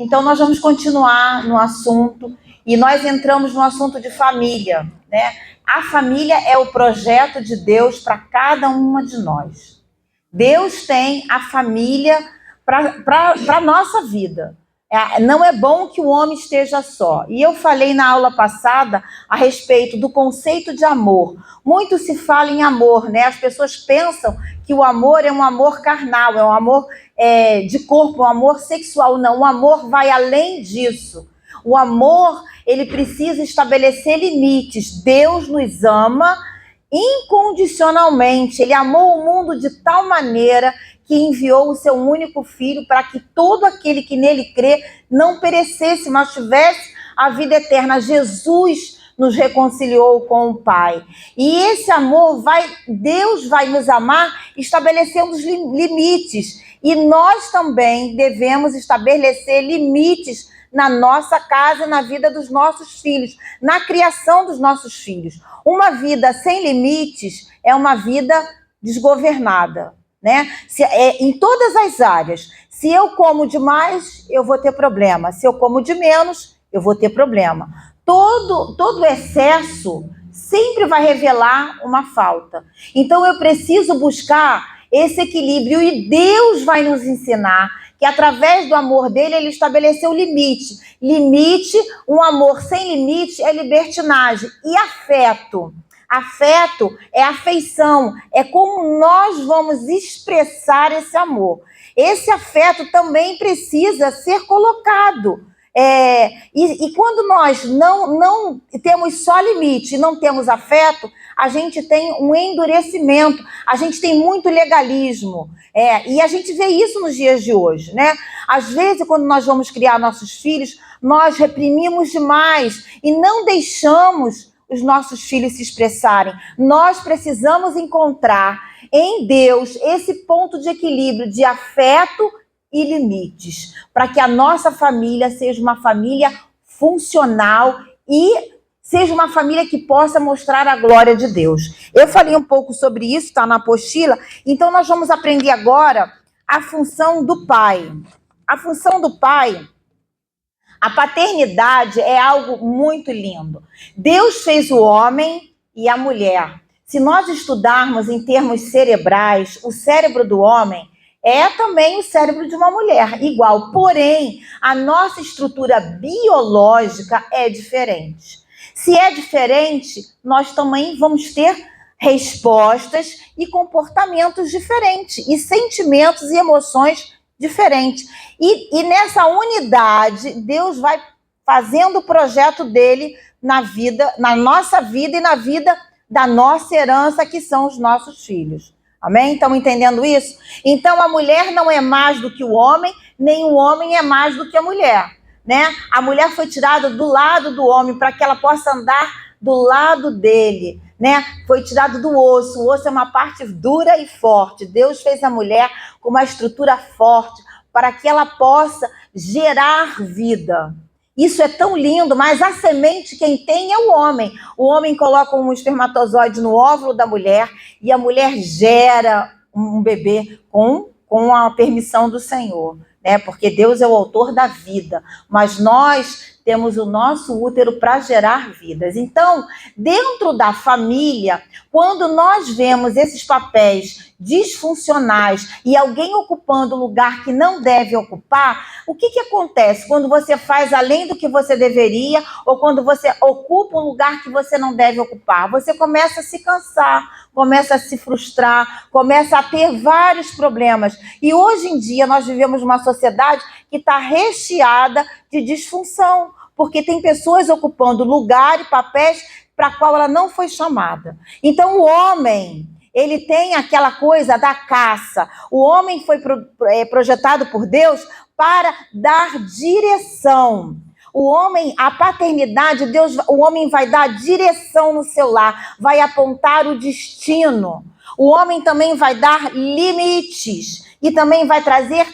Então, nós vamos continuar no assunto e nós entramos no assunto de família, né? A família é o projeto de Deus para cada uma de nós. Deus tem a família para a nossa vida. Não é bom que o homem esteja só. E eu falei na aula passada a respeito do conceito de amor. Muito se fala em amor, né? As pessoas pensam que o amor é um amor carnal, é um amor de corpo, um amor sexual. Não, o amor vai além disso. O amor, ele precisa estabelecer limites. Deus nos ama incondicionalmente. Ele amou o mundo de tal maneira que enviou o seu único filho para que todo aquele que nele crê não perecesse, mas tivesse a vida eterna. Jesus nos reconciliou com o Pai. E esse amor Deus vai nos amar estabelecendo os limites. E nós também devemos estabelecer limites na nossa casa, na vida dos nossos filhos, na criação dos nossos filhos. Uma vida sem limites é uma vida desgovernada, né? Em todas as áreas. Se eu como demais, eu vou ter problema. Se eu como de menos, eu vou ter problema. Todo excesso sempre vai revelar uma falta. Então eu preciso buscar esse equilíbrio e Deus vai nos ensinar que através do amor dele, ele estabeleceu limite. Limite, um amor sem limite é libertinagem. E afeto? Afeto é afeição, é como nós vamos expressar esse amor. Esse afeto também precisa ser colocado. E quando nós não temos só limite e não temos afeto, a gente tem um endurecimento, a gente tem muito legalismo. E a gente vê isso nos dias de hoje, né? Às vezes, quando nós vamos criar nossos filhos, nós reprimimos demais e não deixamos os nossos filhos se expressarem. Nós precisamos encontrar em Deus esse ponto de equilíbrio de afeto e limites, para que a nossa família seja uma família funcional e seja uma família que possa mostrar a glória de Deus. Eu falei um pouco sobre isso, está na apostila, então nós vamos aprender agora a função do pai. A função do pai, a paternidade é algo muito lindo. Deus fez o homem e a mulher. Se nós estudarmos em termos cerebrais, o cérebro do homem é também o cérebro de uma mulher, igual. Porém, a nossa estrutura biológica é diferente. Se é diferente, nós também vamos ter respostas e comportamentos diferentes, e sentimentos e emoções diferentes. E nessa unidade, Deus vai fazendo o projeto dele na nossa vida e na vida da nossa herança, que são os nossos filhos. Amém? Estão entendendo isso? Então, a mulher não é mais do que o homem, nem o homem é mais do que a mulher, né? A mulher foi tirada do lado do homem para que ela possa andar do lado dele, né? Foi tirado do osso. O osso é uma parte dura e forte. Deus fez a mulher com uma estrutura forte para que ela possa gerar vida. Isso é tão lindo, mas a semente quem tem é o homem. O homem coloca um espermatozoide no óvulo da mulher e a mulher gera um bebê com a permissão do Senhor, né? Porque Deus é o autor da vida, mas nós temos o nosso útero para gerar vidas. Então, dentro da família, quando nós vemos esses papéis disfuncionais e alguém ocupando o lugar que não deve ocupar, o que acontece quando você faz além do que você deveria ou quando você ocupa um lugar que você não deve ocupar? Você começa a se cansar, começa a se frustrar, começa a ter vários problemas. E hoje em dia nós vivemos uma sociedade que está recheada de disfunção, porque tem pessoas ocupando lugar e papéis para qual ela não foi chamada. Então o homem, ele tem aquela coisa da caça. O homem foi projetado por Deus para dar direção. O homem, a paternidade, o homem vai dar direção no seu lar, vai apontar o destino. O homem também vai dar limites e também vai trazer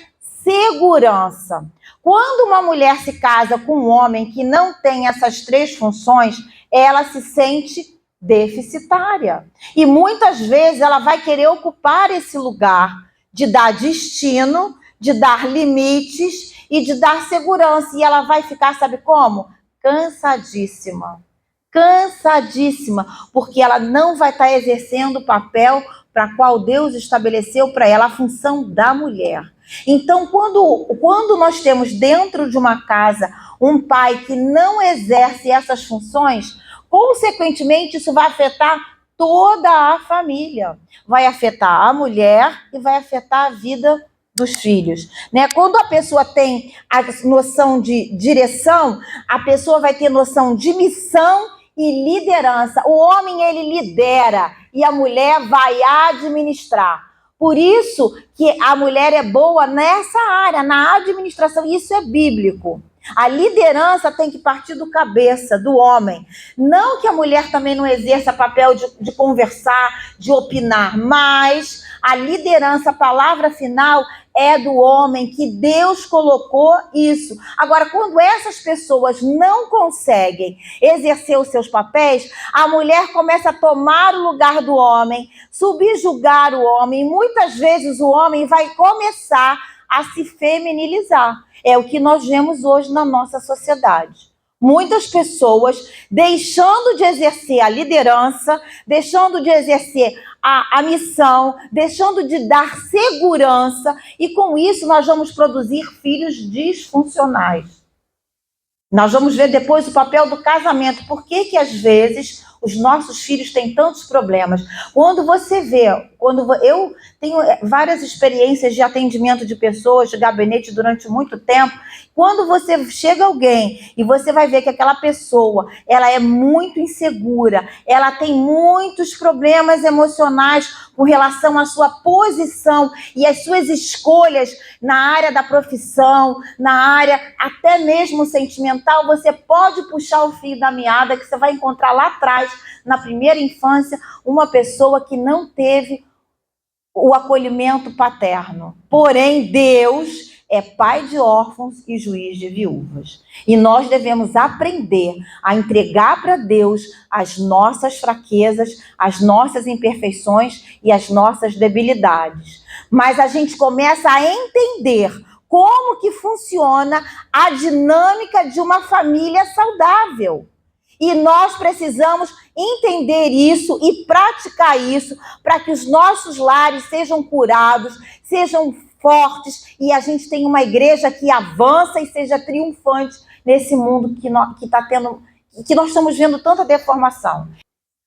segurança. Quando uma mulher se casa com um homem que não tem essas três funções, ela se sente deficitária. E muitas vezes ela vai querer ocupar esse lugar de dar destino, de dar limites e de dar segurança. E ela vai ficar, sabe como? Cansadíssima. Cansadíssima, porque ela não vai estar exercendo o papel para qual Deus estabeleceu para ela, a função da mulher. Então, quando nós temos dentro de uma casa um pai que não exerce essas funções, consequentemente isso vai afetar toda a família. Vai afetar a mulher e vai afetar a vida dos filhos, né? Quando a pessoa tem a noção de direção, a pessoa vai ter noção de missão e liderança. O homem, ele lidera e a mulher vai administrar. Por isso que a mulher é boa nessa área, na administração, e isso é bíblico. A liderança tem que partir do cabeça, do homem. Não que a mulher também não exerça papel de conversar, de opinar, mas a liderança, a palavra final é do homem, que Deus colocou isso. Agora, quando essas pessoas não conseguem exercer os seus papéis, a mulher começa a tomar o lugar do homem, subjugar o homem, e muitas vezes o homem vai começar a se feminilizar. É o que nós vemos hoje na nossa sociedade. Muitas pessoas deixando de exercer a liderança, deixando de exercer a missão, deixando de dar segurança, e com isso nós vamos produzir filhos disfuncionais. Nós vamos ver depois o papel do casamento. Por que às vezes os nossos filhos têm tantos problemas? Quando você vê, eu tenho várias experiências de atendimento de pessoas, de gabinete durante muito tempo. Quando você chega alguém e você vai ver que aquela pessoa, ela é muito insegura, ela tem muitos problemas emocionais com relação à sua posição e às suas escolhas na área da profissão, na área até mesmo sentimental, você pode puxar o fio da meada, que você vai encontrar lá atrás, na primeira infância, uma pessoa que não teve o acolhimento paterno. Porém, Deus é pai de órfãos e juiz de viúvas. E nós devemos aprender a entregar para Deus as nossas fraquezas, as nossas imperfeições e as nossas debilidades. Mas a gente começa a entender como que funciona a dinâmica de uma família saudável. E nós precisamos entender isso e praticar isso para que os nossos lares sejam curados, sejam fortes, e a gente tenha uma igreja que avança e seja triunfante nesse mundo que nós estamos vendo tanta deformação.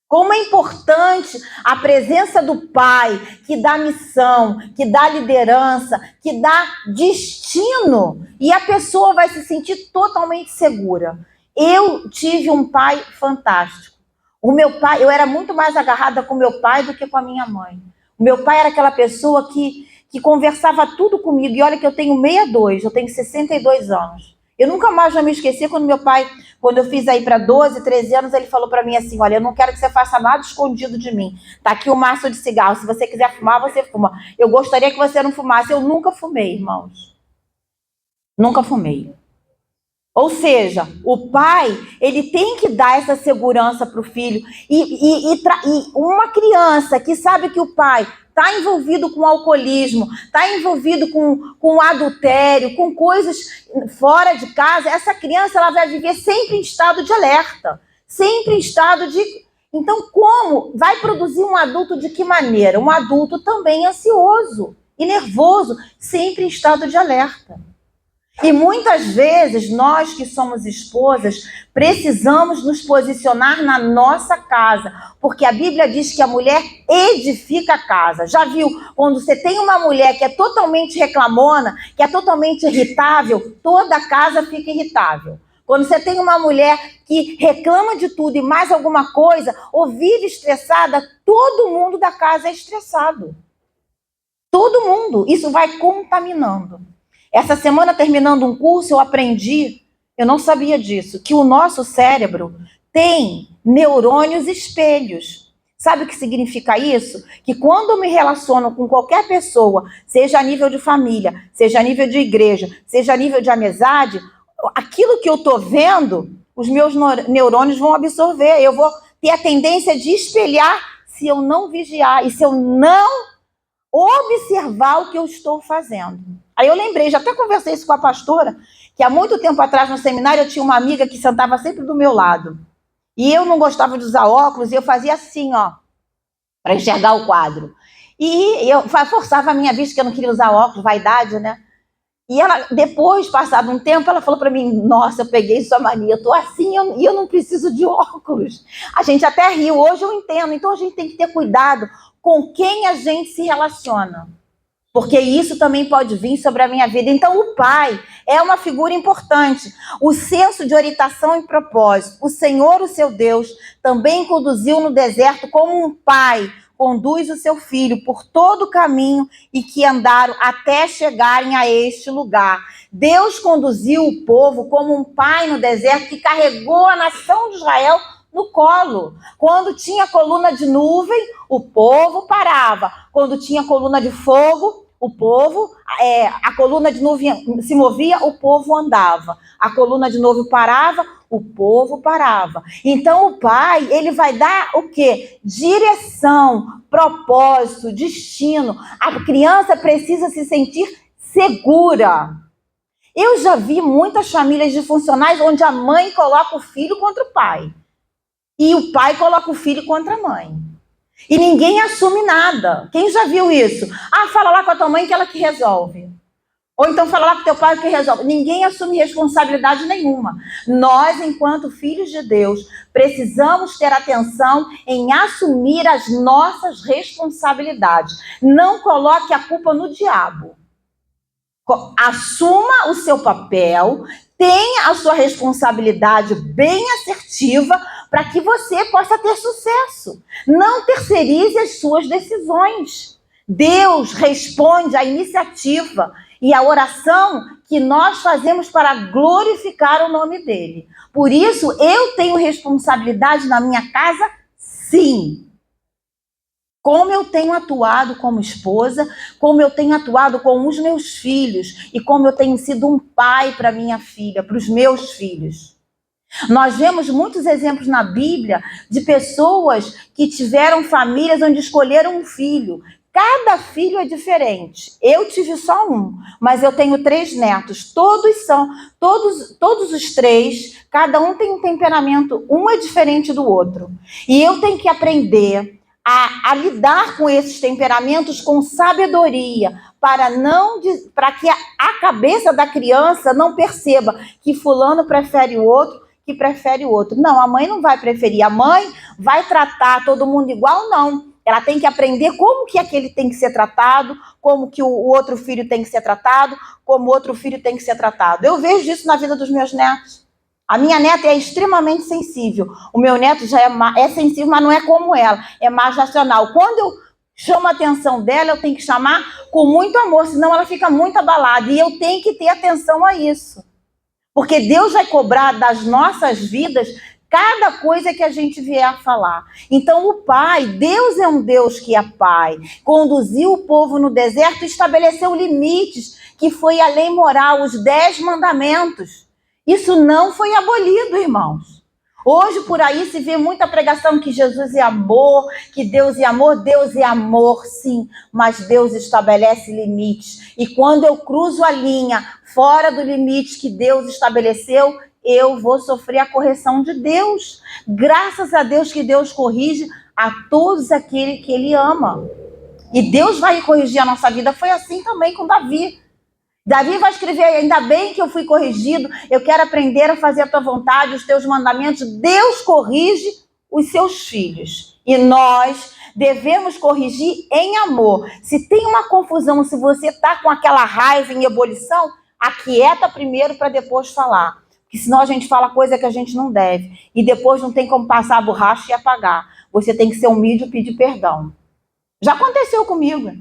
Como é importante a presença do pai, que dá missão, que dá liderança, que dá destino, e a pessoa vai se sentir totalmente segura. Eu tive um pai fantástico. O meu pai, eu era muito mais agarrada com meu pai do que com a minha mãe. O meu pai era aquela pessoa que conversava tudo comigo. E olha que eu tenho 62, eu tenho 62 anos. Eu nunca mais vou me esquecer quando meu pai, quando eu fiz aí para 12, 13 anos, ele falou para mim assim: olha, eu não quero que você faça nada escondido de mim. Tá aqui o maço de cigarro, se você quiser fumar, você fuma. Eu gostaria que você não fumasse. Eu nunca fumei, irmãos. Nunca fumei. Ou seja, o pai, ele tem que dar essa segurança para o filho. E uma criança que sabe que o pai está envolvido com alcoolismo, está envolvido com adultério, com coisas fora de casa, essa criança ela vai viver sempre em estado de alerta, sempre em estado de... Então, como vai produzir um adulto de que maneira? Um adulto também ansioso e nervoso, sempre em estado de alerta. E muitas vezes, nós que somos esposas, precisamos nos posicionar na nossa casa, porque a Bíblia diz que a mulher edifica a casa. Já viu? Quando você tem uma mulher que é totalmente reclamona, que é totalmente irritável, toda a casa fica irritável. Quando você tem uma mulher que reclama de tudo e mais alguma coisa, ou vive estressada, todo mundo da casa é estressado. Todo mundo. Isso vai contaminando. Essa semana, terminando um curso, eu aprendi, eu não sabia disso, que o nosso cérebro tem neurônios espelhos. Sabe o que significa isso? Que quando eu me relaciono com qualquer pessoa, seja a nível de família, seja a nível de igreja, seja a nível de amizade, aquilo que eu estou vendo, os meus neurônios vão absorver. Eu vou ter a tendência de espelhar se eu não vigiar e se eu não observar o que eu estou fazendo. Aí eu lembrei, já até conversei isso com a pastora, que há muito tempo atrás no seminário eu tinha uma amiga que sentava sempre do meu lado. E eu não gostava de usar óculos e eu fazia assim, ó, para enxergar o quadro. E eu forçava a minha vista, que eu não queria usar óculos, vaidade, né? E ela, depois, passado um tempo, ela falou para mim, nossa, eu peguei sua mania, eu tô assim e eu não preciso de óculos. A gente até riu, hoje eu entendo. Então a gente tem que ter cuidado com quem a gente se relaciona, porque isso também pode vir sobre a minha vida. Então o pai é uma figura importante. O senso de orientação e propósito. O Senhor, o seu Deus, também conduziu no deserto como um pai conduz o seu filho por todo o caminho e que andaram até chegarem a este lugar. Deus conduziu o povo como um pai no deserto que carregou a nação de Israel no colo. Quando tinha coluna de nuvem, o povo parava. Quando tinha coluna de fogo, o povo, a coluna de nuvem se movia, o povo andava. A coluna de nuvem parava, o povo parava. Então o pai, ele vai dar o quê? Direção, propósito, destino. A criança precisa se sentir segura. Eu já vi muitas famílias disfuncionais onde a mãe coloca o filho contra o pai. E o pai coloca o filho contra a mãe. E ninguém assume nada. Quem já viu isso? Ah, fala lá com a tua mãe que ela que resolve. Ou então fala lá com o teu pai que resolve. Ninguém assume responsabilidade nenhuma. Nós, enquanto filhos de Deus, precisamos ter atenção em assumir as nossas responsabilidades. Não coloque a culpa no diabo. Assuma o seu papel, tenha a sua responsabilidade bem assertiva para que você possa ter sucesso. Não terceirize as suas decisões. Deus responde à iniciativa e à oração que nós fazemos para glorificar o nome dele. Por isso, eu tenho responsabilidade na minha casa, sim. Como eu tenho atuado como esposa, como eu tenho atuado com os meus filhos e como eu tenho sido um pai para minha filha, para os meus filhos. Nós vemos muitos exemplos na Bíblia de pessoas que tiveram famílias onde escolheram um filho. Cada filho é diferente. Eu tive só um, mas eu tenho 3 netos. Todos os 3, cada um tem um temperamento, um é diferente do outro. E eu tenho que aprender a lidar com esses temperamentos com sabedoria, para que a cabeça da criança não perceba que fulano prefere o outro, que prefere o outro. Não, a mãe não vai preferir. A mãe vai tratar todo mundo igual, não. Ela tem que aprender como que aquele tem que ser tratado, como que o outro filho tem que ser tratado, como o outro filho tem que ser tratado. Eu vejo isso na vida dos meus netos. A minha neta é extremamente sensível. O meu neto já é sensível, mas não é como ela. É mais racional. Quando eu chamo a atenção dela, eu tenho que chamar com muito amor, senão ela fica muito abalada. E eu tenho que ter atenção a isso. Porque Deus vai cobrar das nossas vidas cada coisa que a gente vier a falar. Então o pai, Deus é um Deus que é pai. Conduziu o povo no deserto e estabeleceu limites, que foi a lei moral, os 10 mandamentos. Isso não foi abolido, irmãos. Hoje, por aí, se vê muita pregação que Jesus é amor, que Deus é amor. Deus é amor, sim, mas Deus estabelece limites. E quando eu cruzo a linha fora do limite que Deus estabeleceu, eu vou sofrer a correção de Deus. Graças a Deus que Deus corrige a todos aqueles que Ele ama. E Deus vai corrigir a nossa vida. Foi assim também com Davi. Davi vai escrever, ainda bem que eu fui corrigido, eu quero aprender a fazer a tua vontade, os teus mandamentos. Deus corrige os seus filhos. E nós devemos corrigir em amor. Se tem uma confusão, se você está com aquela raiva em ebulição, aquieta primeiro para depois falar. Porque senão a gente fala coisa que a gente não deve. E depois não tem como passar a borracha e apagar. Você tem que ser humilde e pedir perdão. Já aconteceu comigo.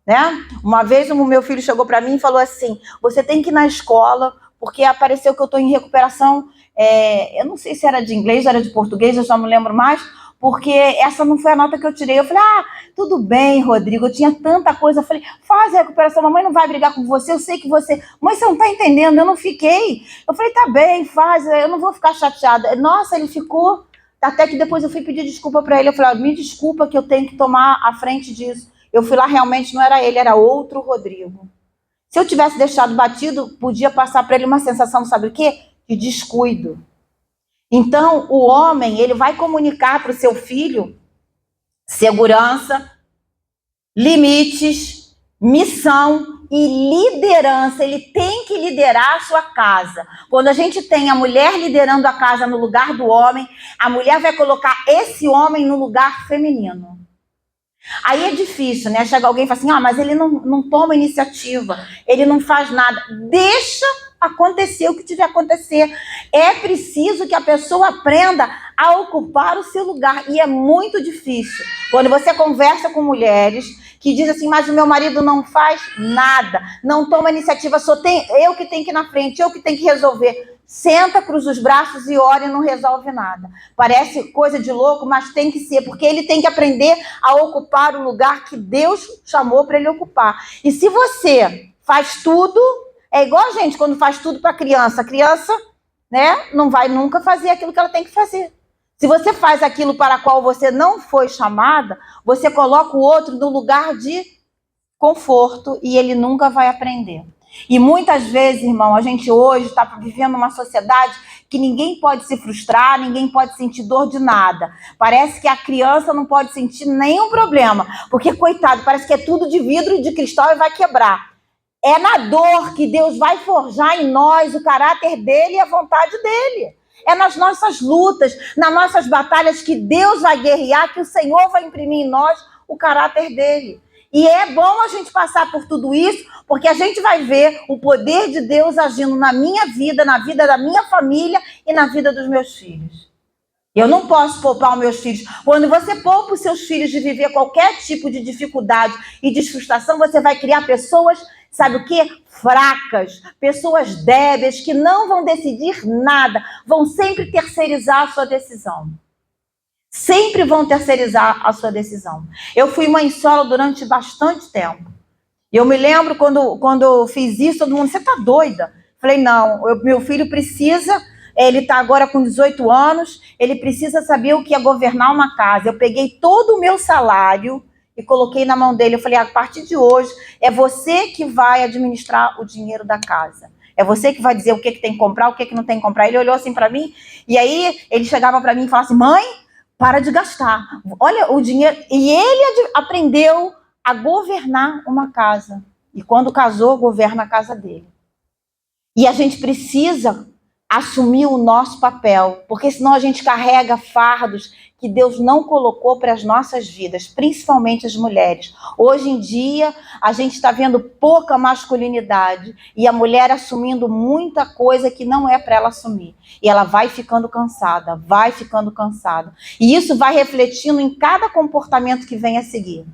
Né? Uma vez o meu filho chegou para mim e falou assim, você tem que ir na escola, porque apareceu que eu estou em recuperação, eu não sei se era de inglês, era de português, eu já não lembro mais, porque essa não foi a nota que eu tirei. Eu falei, tudo bem, Rodrigo, eu tinha tanta coisa. Eu falei, faz a recuperação, mamãe não vai brigar com você, eu sei que você... Mãe, você não está entendendo, eu não fiquei. Eu falei, tá bem, faz, eu não vou ficar chateada. Nossa, ele ficou, até que depois eu fui pedir desculpa para ele. Eu falei, me desculpa que eu tenho que tomar a frente disso. Eu fui lá, realmente não era ele, era outro Rodrigo. Se eu tivesse deixado batido, podia passar para ele uma sensação, sabe o quê? De descuido. Então, o homem, ele vai comunicar para o seu filho segurança, limites, missão e liderança. Ele tem que liderar a sua casa. Quando a gente tem a mulher liderando a casa no lugar do homem, a mulher vai colocar esse homem no lugar feminino. Aí é difícil, né? Chega alguém e fala assim, mas ele não toma iniciativa, ele não faz nada. Deixa acontecer o que tiver a acontecer. É preciso que a pessoa aprenda a ocupar o seu lugar. E é muito difícil. Quando você conversa com mulheres que dizem assim, mas o meu marido não faz nada, não toma iniciativa, eu que tenho que ir na frente, eu que tenho que resolver. Senta, cruza os braços e ora e não resolve nada. Parece coisa de louco, mas tem que ser, porque ele tem que aprender a ocupar o lugar que Deus chamou para ele ocupar. E se você faz tudo, é igual a gente quando faz tudo para a criança, né, não vai nunca fazer aquilo que ela tem que fazer. Se você faz aquilo para o qual você não foi chamada, você coloca o outro no lugar de conforto e ele nunca vai aprender. E muitas vezes, irmão, a gente hoje está vivendo uma sociedade que ninguém pode se frustrar, ninguém pode sentir dor de nada. Parece que a criança não pode sentir nenhum problema, porque, coitado, parece que é tudo de vidro e de cristal e vai quebrar. É na dor que Deus vai forjar em nós o caráter dele e a vontade dele. É nas nossas lutas, nas nossas batalhas que Deus vai guerrear, que o Senhor vai imprimir em nós o caráter dele. E é bom a gente passar por tudo isso, porque a gente vai ver o poder de Deus agindo na minha vida, na vida da minha família e na vida dos meus filhos. Eu não posso poupar os meus filhos. Quando você poupa os seus filhos de viver qualquer tipo de dificuldade e de frustração, você vai criar pessoas, sabe o quê? Fracas, pessoas débeis, que não vão decidir nada, vão sempre terceirizar a sua decisão. Sempre vão terceirizar a sua decisão. Eu fui mãe solo durante bastante tempo. E eu me lembro quando eu fiz isso, todo mundo, você tá doida? Falei, não, meu filho precisa, ele tá agora com 18 anos, ele precisa saber o que é governar uma casa. Eu peguei todo o meu salário e coloquei na mão dele. Eu falei, a partir de hoje, é você que vai administrar o dinheiro da casa. É você que vai dizer o que tem que comprar, o que não tem que comprar. Ele olhou assim para mim, e aí ele chegava para mim e falava assim, mãe, para de gastar. Olha o dinheiro. E ele aprendeu a governar uma casa. E quando casou, governa a casa dele. E a gente precisa assumir o nosso papel, porque senão a gente carrega fardos que Deus não colocou para as nossas vidas, principalmente as mulheres. Hoje em dia, a gente está vendo pouca masculinidade e a mulher assumindo muita coisa que não é para ela assumir. E ela vai ficando cansada, vai ficando cansada. E isso vai refletindo em cada comportamento que vem a seguir.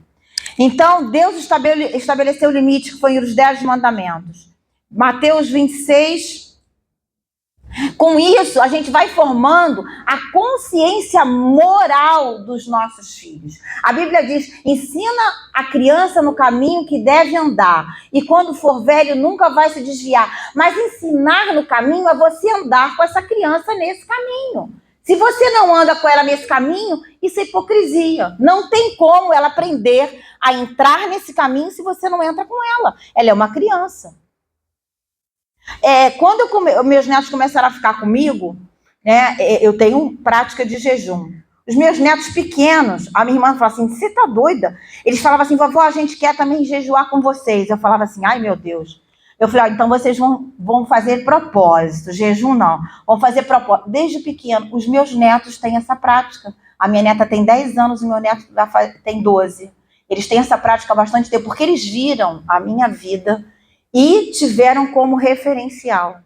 Então, Deus estabeleceu o limite, que foi os 10 mandamentos. Mateus 26. Com isso, a gente vai formando a consciência moral dos nossos filhos. A Bíblia diz, ensina a criança no caminho que deve andar. E quando for velho, nunca vai se desviar. Mas ensinar no caminho é você andar com essa criança nesse caminho. Se você não anda com ela nesse caminho, isso é hipocrisia. Não tem como ela aprender a entrar nesse caminho se você não entra com ela. Ela é uma criança. Quando meus netos começaram a ficar comigo, né, eu tenho prática de jejum. Os meus netos pequenos, a minha irmã falava assim, você tá doida? Eles falavam assim, vovó, a gente quer também jejuar com vocês. Eu falava assim, ai meu Deus. Eu falei, então vocês vão fazer propósito, jejum não. Vão fazer propósito. Desde pequeno, os meus netos têm essa prática. A minha neta tem 10 anos, o meu neto tem 12. Eles têm essa prática há bastante tempo, porque eles viram a minha vida e tiveram como referencial.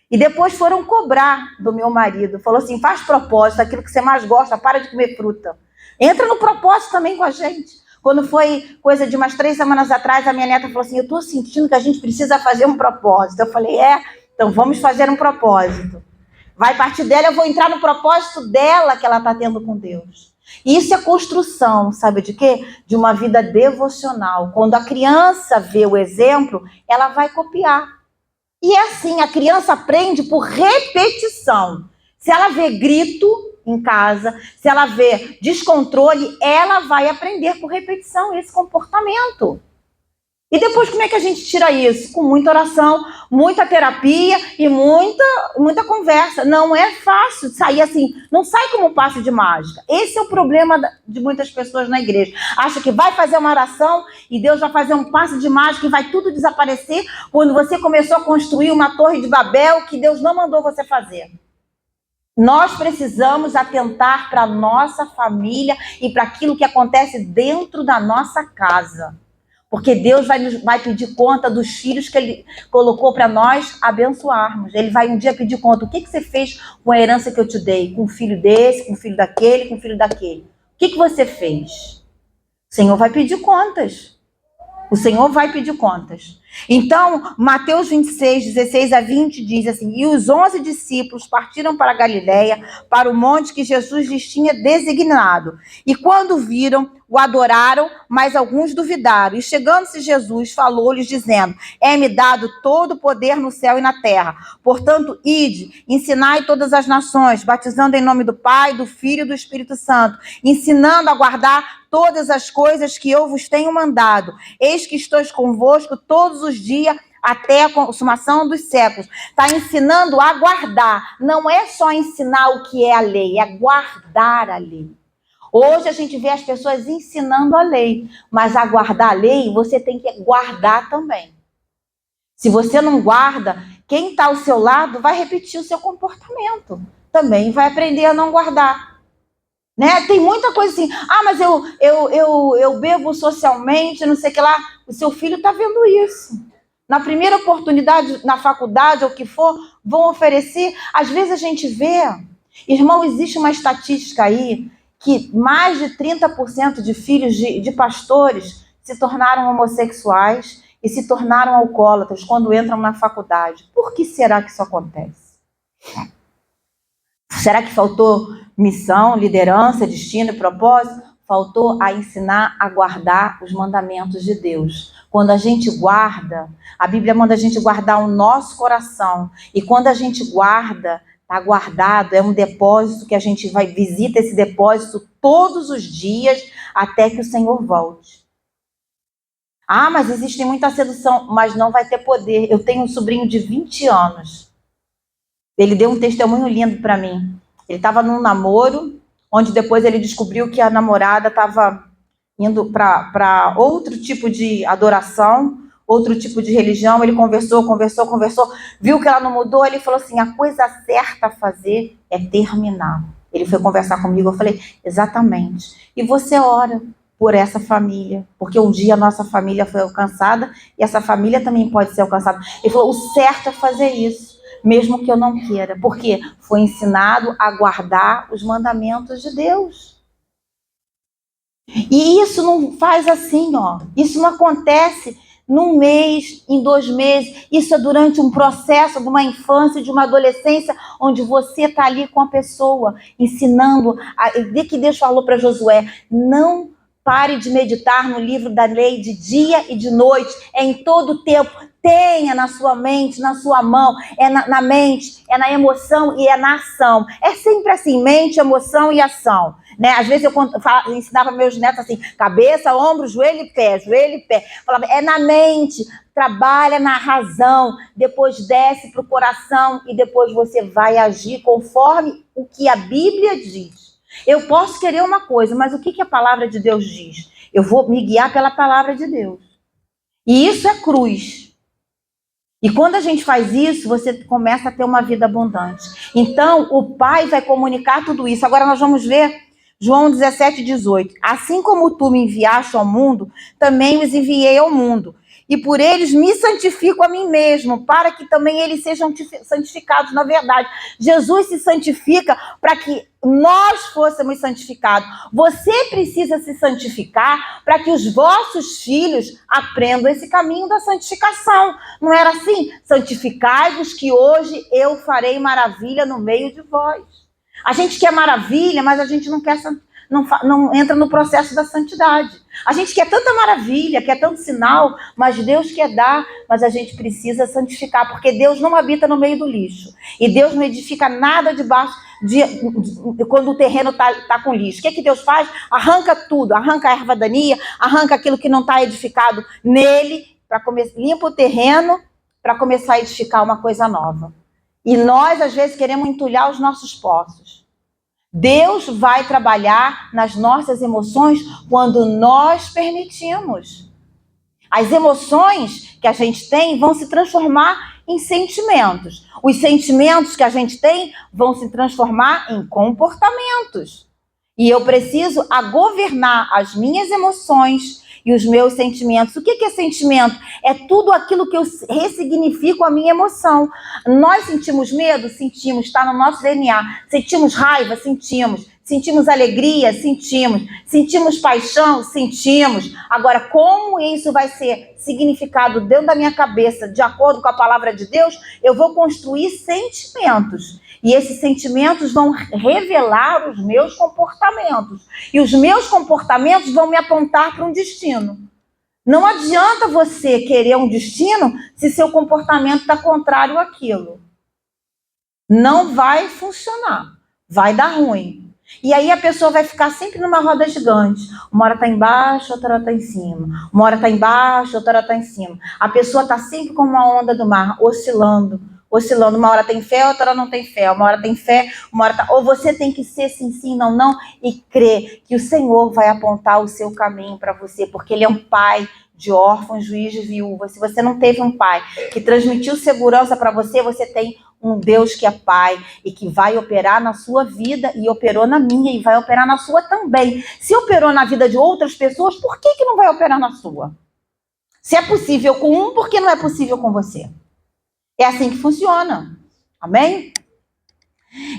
E depois foram cobrar do meu marido. Falou assim, faz propósito, aquilo que você mais gosta, para de comer fruta. Entra no propósito também com a gente. Quando foi coisa de umas 3 semanas atrás, a minha neta falou assim, eu estou sentindo que a gente precisa fazer um propósito. Eu falei, então vamos fazer um propósito. Vai partir dela, eu vou entrar no propósito dela que ela está tendo com Deus. E isso é construção, sabe de quê? De uma vida devocional. Quando a criança vê o exemplo, ela vai copiar. E é assim, a criança aprende por repetição. Se ela vê grito em casa, se ela vê descontrole, ela vai aprender por repetição esse comportamento. E depois como é que a gente tira isso? Com muita oração, muita terapia e muita conversa. Não é fácil sair assim, não sai como um passe de mágica. Esse é o problema de muitas pessoas na igreja. Acha que vai fazer uma oração e Deus vai fazer um passe de mágica e vai tudo desaparecer quando você começou a construir uma torre de Babel que Deus não mandou você fazer. Nós precisamos atentar para a nossa família e para aquilo que acontece dentro da nossa casa. Porque Deus vai pedir conta dos filhos que Ele colocou para nós abençoarmos. Ele vai um dia pedir conta. O que você fez com a herança que eu te dei? Com o filho desse, com o filho daquele, com o filho daquele. O que você fez? O Senhor vai pedir contas. O Senhor vai pedir contas. Então, Mateus 26, 16 a 20 diz assim: e os 11 discípulos partiram para a Galiléia, para o monte que Jesus lhes tinha designado. E quando viram, o adoraram, mas alguns duvidaram. E chegando-se Jesus, falou-lhes dizendo: é-me dado todo o poder no céu e na terra. Portanto, ide, ensinai todas as nações, batizando em nome do Pai, do Filho e do Espírito Santo, ensinando a guardar todas as coisas que eu vos tenho mandado. Eis que estou convosco todos os dias até a consumação dos séculos. Está ensinando a guardar. Não é só ensinar o que é a lei, é guardar a lei. Hoje a gente vê as pessoas ensinando a lei, mas a guardar a lei, você tem que guardar também. Se você não guarda, quem está ao seu lado vai repetir o seu comportamento. Também vai aprender a não guardar. Né? Tem muita coisa assim, mas eu bebo socialmente, não sei o que lá. O seu filho está vendo isso. Na primeira oportunidade, na faculdade ou o que for, vão oferecer. Às vezes a gente vê, irmão, existe uma estatística aí, que mais de 30% de filhos de pastores se tornaram homossexuais e se tornaram alcoólatras quando entram na faculdade. Por que será que isso acontece? Será que faltou missão, liderança, destino e propósito? Faltou a ensinar a guardar os mandamentos de Deus. Quando a gente guarda, a Bíblia manda a gente guardar o nosso coração. E quando a gente guarda, está guardado, é um depósito que a gente visita esse depósito todos os dias até que o Senhor volte. Mas existe muita sedução, mas não vai ter poder. Eu tenho um sobrinho de 20 anos. Ele deu um testemunho lindo para mim. Ele estava num namoro, onde depois ele descobriu que a namorada estava indo para outro tipo de adoração, outro tipo de religião. Ele conversou, viu que ela não mudou, ele falou assim: a coisa certa a fazer é terminar. Ele foi conversar comigo, eu falei: exatamente. E você ora por essa família, porque um dia a nossa família foi alcançada e essa família também pode ser alcançada. Ele falou: o certo é fazer isso, mesmo que eu não queira, porque foi ensinado a guardar os mandamentos de Deus. E isso não faz assim, isso não acontece num mês, em 2 meses, isso é durante um processo de uma infância, de uma adolescência, onde você está ali com a pessoa, ensinando, de que Deus falou para Josué: não pare de meditar no livro da lei de dia e de noite, é em todo o tempo. Tenha na sua mente, na sua mão, é na mente, é na emoção e é na ação. É sempre assim, mente, emoção e ação. Né? Às vezes eu ensinava meus netos assim: cabeça, ombro, joelho e pé, joelho e pé. Falava: é na mente, trabalha na razão, depois desce para o coração e depois você vai agir conforme o que a Bíblia diz. Eu posso querer uma coisa, mas o que a palavra de Deus diz? Eu vou me guiar pela palavra de Deus. E isso é cruz. E quando a gente faz isso, você começa a ter uma vida abundante. Então, o Pai vai comunicar tudo isso. Agora nós vamos ver João 17, 18. Assim como tu me enviaste ao mundo, também os enviei ao mundo. E por eles me santifico a mim mesmo, para que também eles sejam santificados na verdade. Jesus se santifica para que nós fôssemos santificados. Você precisa se santificar para que os vossos filhos aprendam esse caminho da santificação. Não era assim? Santificai-vos que hoje eu farei maravilha no meio de vós. A gente quer maravilha, mas a gente não quer não entra no processo da santidade. A gente quer tanta maravilha, quer tanto sinal, mas Deus quer dar, mas a gente precisa santificar, porque Deus não habita no meio do lixo. E Deus não edifica nada debaixo quando o terreno está com lixo. O que Deus faz? Arranca tudo, arranca a erva daninha, arranca aquilo que não está edificado nele, limpa o terreno para começar a edificar uma coisa nova. E nós, às vezes, queremos entulhar os nossos poços. Deus vai trabalhar nas nossas emoções quando nós permitimos. As emoções que a gente tem vão se transformar em sentimentos. Os sentimentos que a gente tem vão se transformar em comportamentos. E eu preciso governar as minhas emoções e os meus sentimentos. O que é sentimento? É tudo aquilo que eu ressignifico a minha emoção. Nós sentimos medo? Sentimos, está no nosso DNA. Sentimos raiva? Sentimos. Sentimos alegria? Sentimos. Sentimos paixão? Sentimos. Agora, como isso vai ser significado dentro da minha cabeça, de acordo com a palavra de Deus, eu vou construir sentimentos. E esses sentimentos vão revelar os meus comportamentos. E os meus comportamentos vão me apontar para um destino. Não adianta você querer um destino se seu comportamento está contrário àquilo. Não vai funcionar. Vai dar ruim. E aí a pessoa vai ficar sempre numa roda gigante. Uma hora está embaixo, outra hora está em cima. Uma hora está embaixo, outra hora está em cima. A pessoa está sempre como uma onda do mar, oscilando. Uma hora tem fé, outra hora não tem fé. Uma hora tem fé, uma hora tá... Ou você tem que ser sim, sim, não, não. E crer que o Senhor vai apontar o seu caminho para você. Porque Ele é um pai de órfãos, juiz de viúva. Se você não teve um pai que transmitiu segurança para você, você tem um Deus que é pai e que vai operar na sua vida e operou na minha e vai operar na sua também. Se operou na vida de outras pessoas, por que não vai operar na sua? Se é possível com um, por que não é possível com você? É assim que funciona. Amém?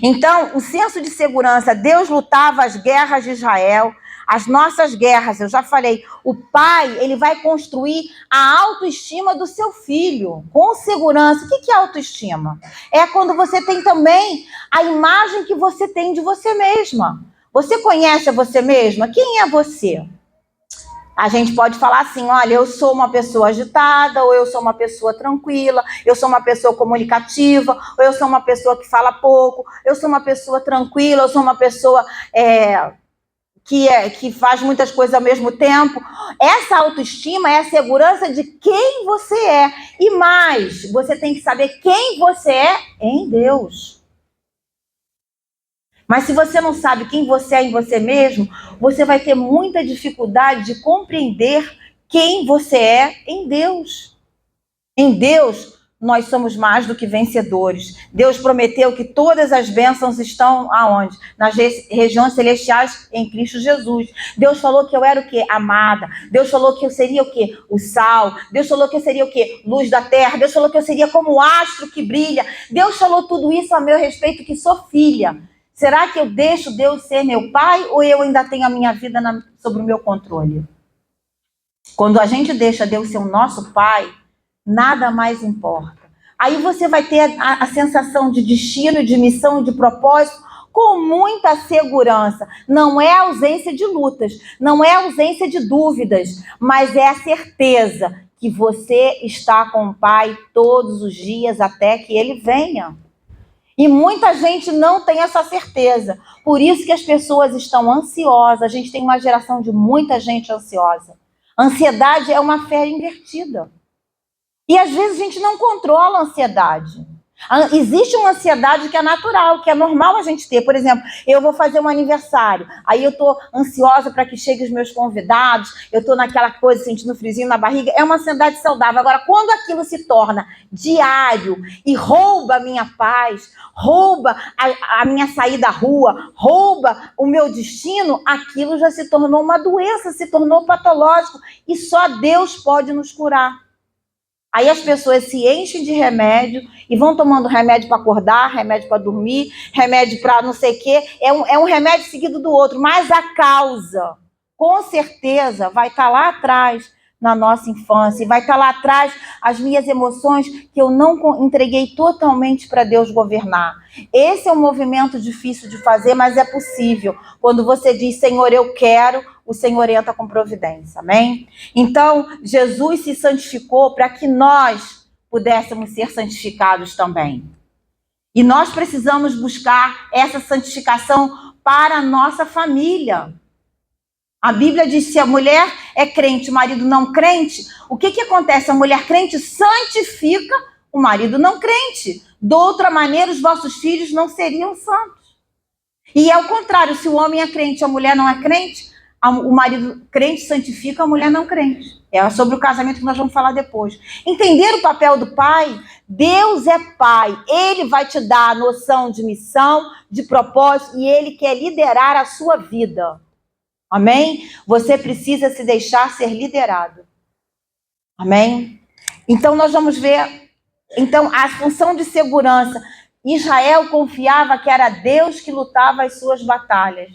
Então, o senso de segurança, Deus lutava as guerras de Israel, as nossas guerras, eu já falei, o pai, ele vai construir a autoestima do seu filho, com segurança. O que é autoestima? É quando você tem também a imagem que você tem de você mesma. Você conhece a você mesma? Quem é você? A gente pode falar assim, olha, eu sou uma pessoa agitada, ou eu sou uma pessoa tranquila, eu sou uma pessoa comunicativa, ou eu sou uma pessoa que fala pouco, eu sou uma pessoa tranquila, eu sou uma pessoa que faz muitas coisas ao mesmo tempo. Essa autoestima é a segurança de quem você é. E mais, você tem que saber quem você é em Deus. Mas se você não sabe quem você é em você mesmo, você vai ter muita dificuldade de compreender quem você é em Deus. Em Deus, nós somos mais do que vencedores. Deus prometeu que todas as bênçãos estão aonde? Nas regiões celestiais em Cristo Jesus. Deus falou que eu era o quê? Amada. Deus falou que eu seria o quê? O sal. Deus falou que eu seria o quê? Luz da terra. Deus falou que eu seria como o astro que brilha. Deus falou tudo isso a meu respeito, que sou filha. Será que eu deixo Deus ser meu pai ou eu ainda tenho a minha vida sob o meu controle? Quando a gente deixa Deus ser o nosso pai, nada mais importa. Aí você vai ter a sensação de destino, de missão, de propósito com muita segurança. Não é a ausência de lutas, não é a ausência de dúvidas, mas é a certeza que você está com o Pai todos os dias até que Ele venha. E muita gente não tem essa certeza. Por isso que as pessoas estão ansiosas. A gente tem uma geração de muita gente ansiosa. Ansiedade é uma fé invertida. E às vezes a gente não controla a ansiedade. Existe uma ansiedade que é natural, que é normal a gente ter. Por exemplo, eu vou fazer um aniversário, aí eu estou ansiosa para que cheguem os meus convidados, eu estou naquela coisa, sentindo friozinho na barriga. É uma ansiedade saudável. Agora, quando aquilo se torna diário e rouba a minha paz, rouba a minha saída à rua, rouba o meu destino, aquilo já se tornou uma doença, se tornou patológico e só Deus pode nos curar. Aí as pessoas se enchem de remédio e vão tomando remédio para acordar, remédio para dormir, remédio para não sei o quê. É um remédio seguido do outro, mas a causa, com certeza, vai estar lá atrás na nossa infância. E vai estar lá atrás as minhas emoções que eu não entreguei totalmente para Deus governar. Esse é um movimento difícil de fazer, mas é possível. Quando você diz, Senhor, eu quero, o Senhor entra com providência, amém? Então, Jesus se santificou para que nós pudéssemos ser santificados também. E nós precisamos buscar essa santificação para a nossa família. A Bíblia diz que se a mulher é crente, o marido não crente, o que acontece? A mulher crente santifica o marido não crente. De outra maneira, os vossos filhos não seriam santos. E é o contrário, se o homem é crente e a mulher não é crente, o marido crente santifica a mulher não crente. É sobre o casamento que nós vamos falar depois. Entender o papel do pai? Deus é pai. Ele vai te dar a noção de missão, de propósito, e ele quer liderar a sua vida. Amém? Você precisa se deixar ser liderado. Amém? Então nós vamos ver, então, a função de segurança. Israel confiava que era Deus que lutava as suas batalhas.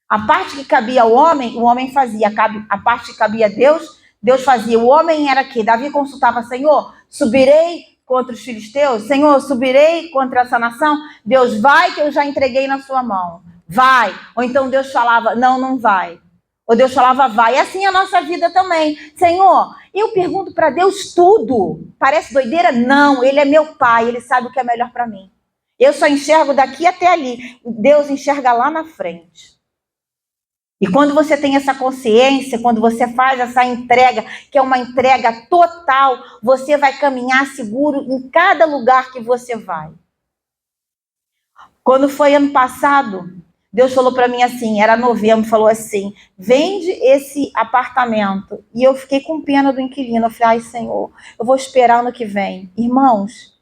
A parte que cabia ao homem, o homem fazia. A parte que cabia a Deus, Deus fazia. O homem era que Davi consultava: Senhor, subirei contra os filisteus? Senhor, subirei contra essa nação? Deus, vai que eu já entreguei na sua mão. Vai. Ou então Deus falava: não, não vai. Ou Deus falava: vai. E assim é a nossa vida também. Senhor, eu pergunto para Deus tudo. Parece doideira? Não, Ele é meu pai, Ele sabe o que é melhor para mim. Eu só enxergo daqui até ali. Deus enxerga lá na frente. E quando você tem essa consciência, quando você faz essa entrega, que é uma entrega total, você vai caminhar seguro em cada lugar que você vai. Quando foi ano passado, Deus falou para mim assim, era novembro, falou assim: vende esse apartamento. E eu fiquei com pena do inquilino. Eu falei: ai, Senhor, eu vou esperar ano que vem. Irmãos,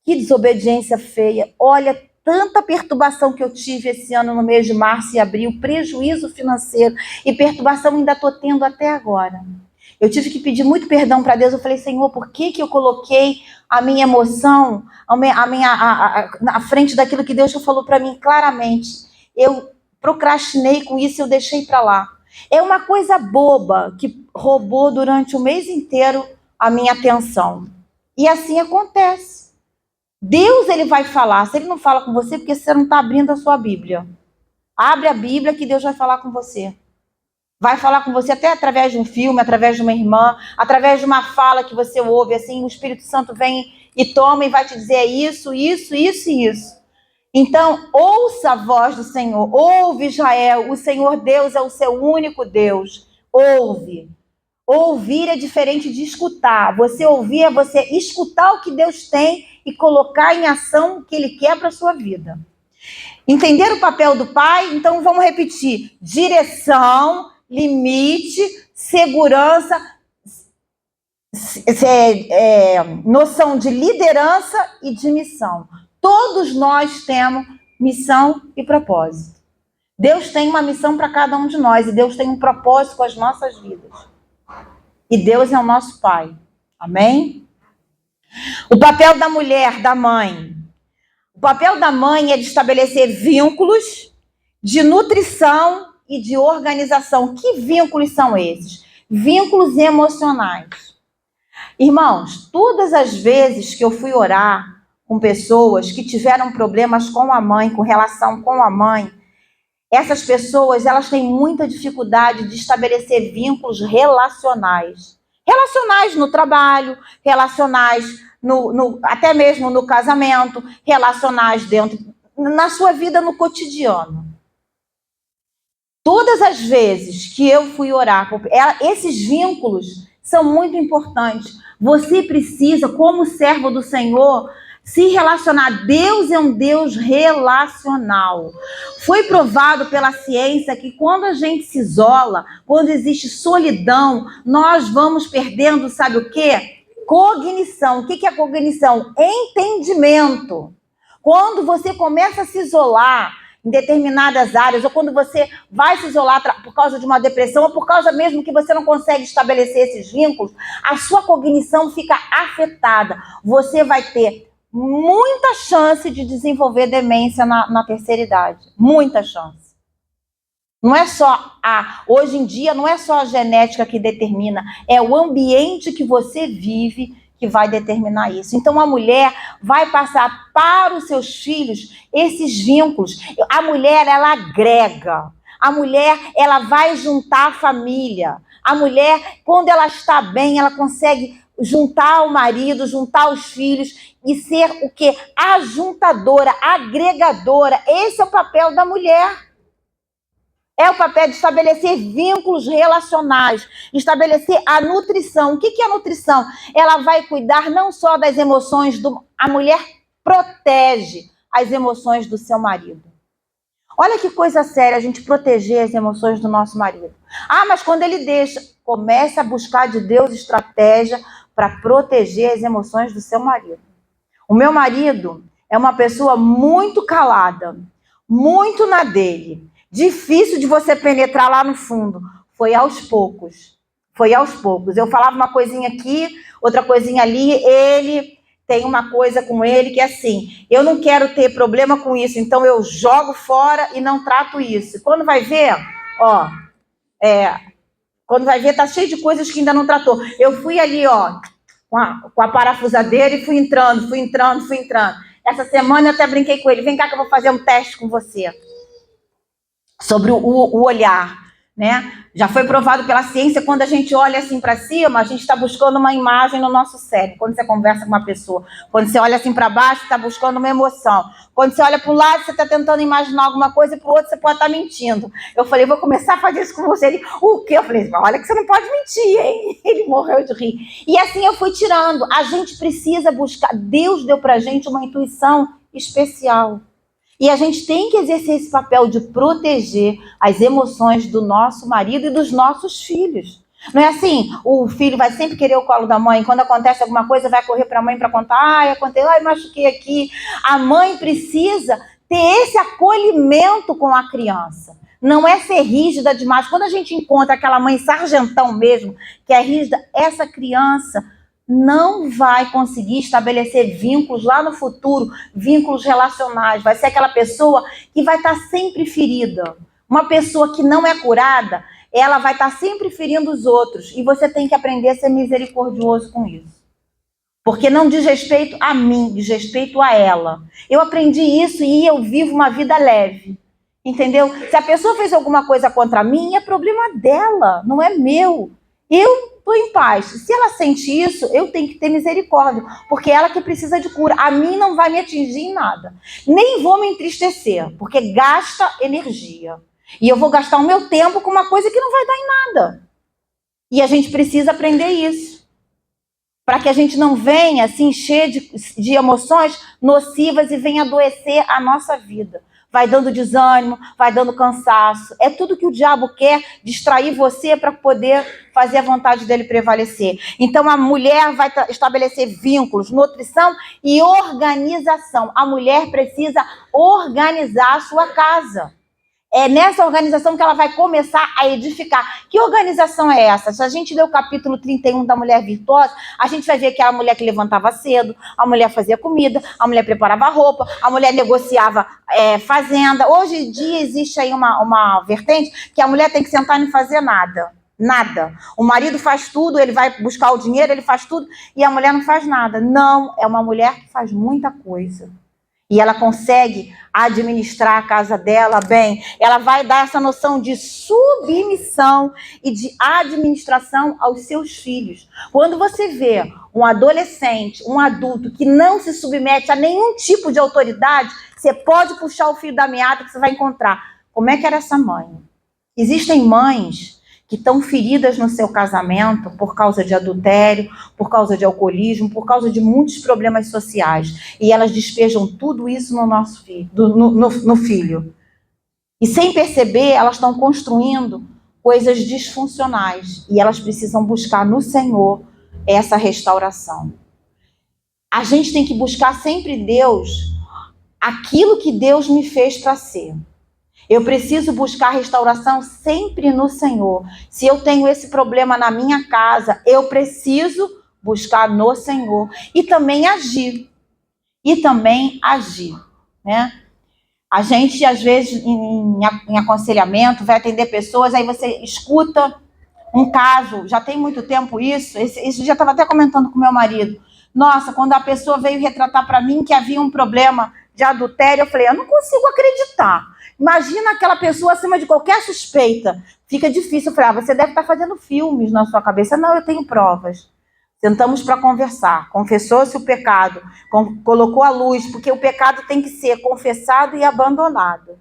que desobediência feia. Olha, tanta perturbação que eu tive esse ano no mês de março e abril, prejuízo financeiro e perturbação ainda estou tendo até agora. Eu tive que pedir muito perdão para Deus. Eu falei: Senhor, por que eu coloquei a minha emoção na frente daquilo que Deus falou para mim claramente? Eu procrastinei com isso, eu deixei para lá. É uma coisa boba que roubou durante o mês inteiro a minha atenção. E assim acontece. Deus, ele vai falar. Se ele não fala com você, porque você não está abrindo a sua Bíblia. Abre a Bíblia que Deus vai falar com você. Vai falar com você até através de um filme, através de uma irmã, através de uma fala que você ouve, assim, o Espírito Santo vem e toma e vai te dizer isso, isso, isso e isso. Então, ouça a voz do Senhor. Ouve, Israel, o Senhor Deus é o seu único Deus. Ouve. Ouvir é diferente de escutar. Você ouvir é você escutar o que Deus tem e colocar em ação o que Ele quer para a sua vida. Entender o papel do pai? Então vamos repetir: direção, limite, segurança, noção de liderança e de missão. Todos nós temos missão e propósito. Deus tem uma missão para cada um de nós e Deus tem um propósito com as nossas vidas. E Deus é o nosso pai. Amém? O papel da mulher, da mãe. O papel da mãe é de estabelecer vínculos de nutrição e de organização. Que vínculos são esses? Vínculos emocionais. Irmãos, todas as vezes que eu fui orar com pessoas que tiveram problemas com a mãe, com relação com a mãe, essas pessoas, elas têm muita dificuldade de estabelecer vínculos relacionais. Relacionais no trabalho, relacionais até mesmo no casamento, relacionais na sua vida no cotidiano. Todas as vezes que eu fui orar, esses vínculos são muito importantes. Você precisa, como servo do Senhor, se relacionar. Deus é um Deus relacional. Foi provado pela ciência que quando a gente se isola, quando existe solidão, nós vamos perdendo, sabe o quê? Cognição. O que é cognição? Entendimento. Quando você começa a se isolar em determinadas áreas, ou quando você vai se isolar por causa de uma depressão, ou por causa mesmo que você não consegue estabelecer esses vínculos, a sua cognição fica afetada. Você vai ter muita chance de desenvolver demência na terceira idade. Muita chance. Não é só hoje em dia, não é só a genética que determina, é o ambiente que você vive que vai determinar isso. Então, a mulher vai passar para os seus filhos esses vínculos. A mulher, ela agrega. A mulher, ela vai juntar a família. A mulher, quando ela está bem, ela consegue juntar o marido, juntar os filhos e ser o quê? Ajuntadora, agregadora. Esse é o papel da mulher. É o papel de estabelecer vínculos relacionais, estabelecer a nutrição. O que é a nutrição? Ela vai cuidar não só das emoções a mulher protege as emoções do seu marido. Olha que coisa séria a gente proteger as emoções do nosso marido. Ah, mas quando ele deixa, comece a buscar de Deus estratégia para proteger as emoções do seu marido. O meu marido é uma pessoa muito calada, muito na dele. Difícil de você penetrar lá no fundo. Foi aos poucos. Foi aos poucos. Eu falava uma coisinha aqui, outra coisinha ali, ele tem uma coisa com ele que é assim, eu não quero ter problema com isso, então eu jogo fora e não trato isso. Quando vai ver, quando vai ver, tá cheio de coisas que ainda não tratou. Eu fui ali, com a parafusadeira e fui entrando. Essa semana eu até brinquei com ele, vem cá que eu vou fazer um teste com você. Sobre o olhar, né? Já foi provado pela ciência, quando a gente olha assim para cima, a gente está buscando uma imagem no nosso cérebro. Quando você conversa com uma pessoa, quando você olha assim para baixo, está buscando uma emoção. Quando você olha para um lado, você está tentando imaginar alguma coisa, e para o outro você pode estar mentindo. Eu falei, vou começar a fazer isso com você. Ele, o quê? Eu falei, olha que você não pode mentir, hein? Ele morreu de rir. E assim eu fui tirando. A gente precisa buscar. Deus deu para a gente uma intuição especial. E a gente tem que exercer esse papel de proteger as emoções do nosso marido e dos nossos filhos. Não é assim, o filho vai sempre querer o colo da mãe, quando acontece alguma coisa vai correr para a mãe para contar, aconteceu, machuquei aqui. A mãe precisa ter esse acolhimento com a criança. Não é ser rígida demais. Quando a gente encontra aquela mãe sargentão mesmo, que é rígida, essa criança não vai conseguir estabelecer vínculos lá no futuro, vínculos relacionais. Vai ser aquela pessoa que vai estar sempre ferida. Uma pessoa que não é curada, ela vai estar sempre ferindo os outros. E você tem que aprender a ser misericordioso com isso. Porque não diz respeito a mim, diz respeito a ela. Eu aprendi isso e eu vivo uma vida leve. Entendeu? Se a pessoa fez alguma coisa contra mim, é problema dela, não é meu. Eu estou em paz. Se ela sente isso, eu tenho que ter misericórdia, porque ela que precisa de cura. A mim não vai me atingir em nada. Nem vou me entristecer, porque gasta energia. E eu vou gastar o meu tempo com uma coisa que não vai dar em nada. E a gente precisa aprender isso. Para que a gente não venha se encher de emoções nocivas e venha adoecer a nossa vida. Vai dando desânimo, vai dando cansaço. É tudo que o diabo quer, distrair você para poder fazer a vontade dele prevalecer. Então a mulher vai estabelecer vínculos, nutrição e organização. A mulher precisa organizar a sua casa. É nessa organização que ela vai começar a edificar. Que organização é essa? Se a gente ler o capítulo 31 da Mulher Virtuosa, a gente vai ver que era a mulher que levantava cedo, a mulher fazia comida, a mulher preparava roupa, a mulher negociava fazenda. Hoje em dia existe aí uma vertente que a mulher tem que sentar e não fazer nada. Nada. O marido faz tudo, ele vai buscar o dinheiro, ele faz tudo, e a mulher não faz nada. Não, é uma mulher que faz muita coisa. E ela consegue administrar a casa dela bem. Ela vai dar essa noção de submissão e de administração aos seus filhos. Quando você vê um adolescente, um adulto que não se submete a nenhum tipo de autoridade, você pode puxar o fio da meada que você vai encontrar. Como é que era essa mãe? Existem mães que estão feridas no seu casamento por causa de adultério, por causa de alcoolismo, por causa de muitos problemas sociais. E elas despejam tudo isso no nosso filho, no filho. E sem perceber, elas estão construindo coisas disfuncionais. E elas precisam buscar no Senhor essa restauração. A gente tem que buscar sempre Deus, aquilo que Deus me fez para ser. Eu preciso buscar restauração sempre no Senhor. Se eu tenho esse problema na minha casa, eu preciso buscar no Senhor. E também agir. Né? A gente, às vezes, em aconselhamento, vai atender pessoas, aí você escuta um caso, já tem muito tempo isso, esse dia eu estava até comentando com meu marido. Nossa, quando a pessoa veio retratar para mim que havia um problema de adultério, eu falei, eu não consigo acreditar. Imagina aquela pessoa acima de qualquer suspeita. Fica difícil. Eu falei, você deve estar fazendo filmes na sua cabeça. Não, eu tenho provas. Sentamos para conversar. Confessou-se o pecado. Colocou a luz, porque o pecado tem que ser confessado e abandonado.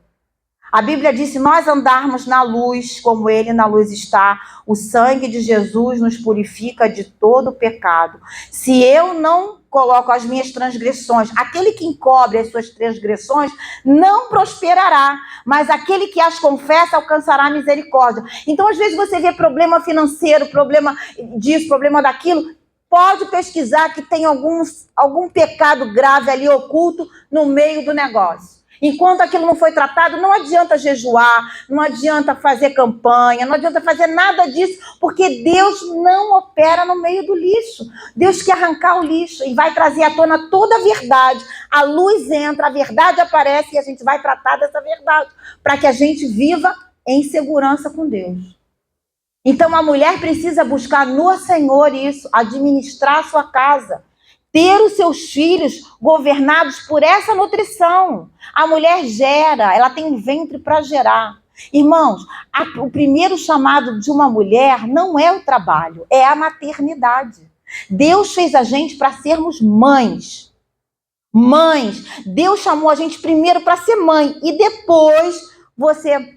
A Bíblia diz: se nós andarmos na luz, como ele na luz está, o sangue de Jesus nos purifica de todo pecado. Se eu não coloco as minhas transgressões, aquele que encobre as suas transgressões não prosperará, mas aquele que as confessa alcançará misericórdia. Então, às vezes você vê problema financeiro, problema disso, problema daquilo, pode pesquisar que tem algum pecado grave ali oculto no meio do negócio. Enquanto aquilo não foi tratado, não adianta jejuar, não adianta fazer campanha, não adianta fazer nada disso, porque Deus não opera no meio do lixo. Deus quer arrancar o lixo e vai trazer à tona toda a verdade. A luz entra, a verdade aparece e a gente vai tratar dessa verdade, para que a gente viva em segurança com Deus. Então a mulher precisa buscar no Senhor isso, administrar a sua casa, ter os seus filhos governados por essa nutrição. A mulher gera, ela tem um ventre para gerar. Irmãos, o primeiro chamado de uma mulher não é o trabalho, é a maternidade. Deus fez a gente para sermos mães. Mães. Deus chamou a gente primeiro para ser mãe e depois você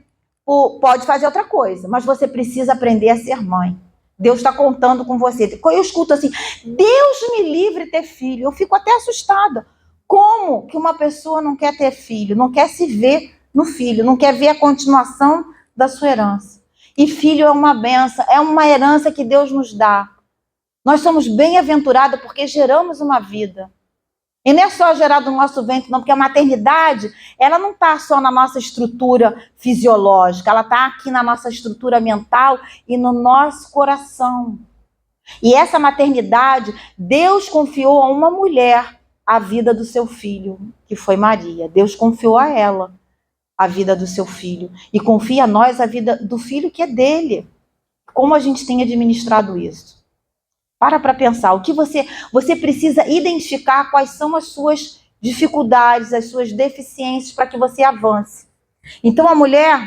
pode fazer outra coisa, mas você precisa aprender a ser mãe. Deus está contando com você. Eu escuto assim, Deus me livre de ter filho. Eu fico até assustada. Como que uma pessoa não quer ter filho? Não quer se ver no filho, não quer ver a continuação da sua herança. E filho é uma benção, é uma herança que Deus nos dá. Nós somos bem-aventurados porque geramos uma vida. E não é só gerar do nosso ventre, não, porque a maternidade, ela não está só na nossa estrutura fisiológica, ela está aqui na nossa estrutura mental e no nosso coração. E essa maternidade, Deus confiou a uma mulher a vida do seu filho, que foi Maria. Deus confiou a ela a vida do seu filho. E confia a nós a vida do filho que é dele. Como a gente tem administrado isso? Para pensar, o que você precisa identificar quais são as suas dificuldades, as suas deficiências para que você avance. Então a mulher,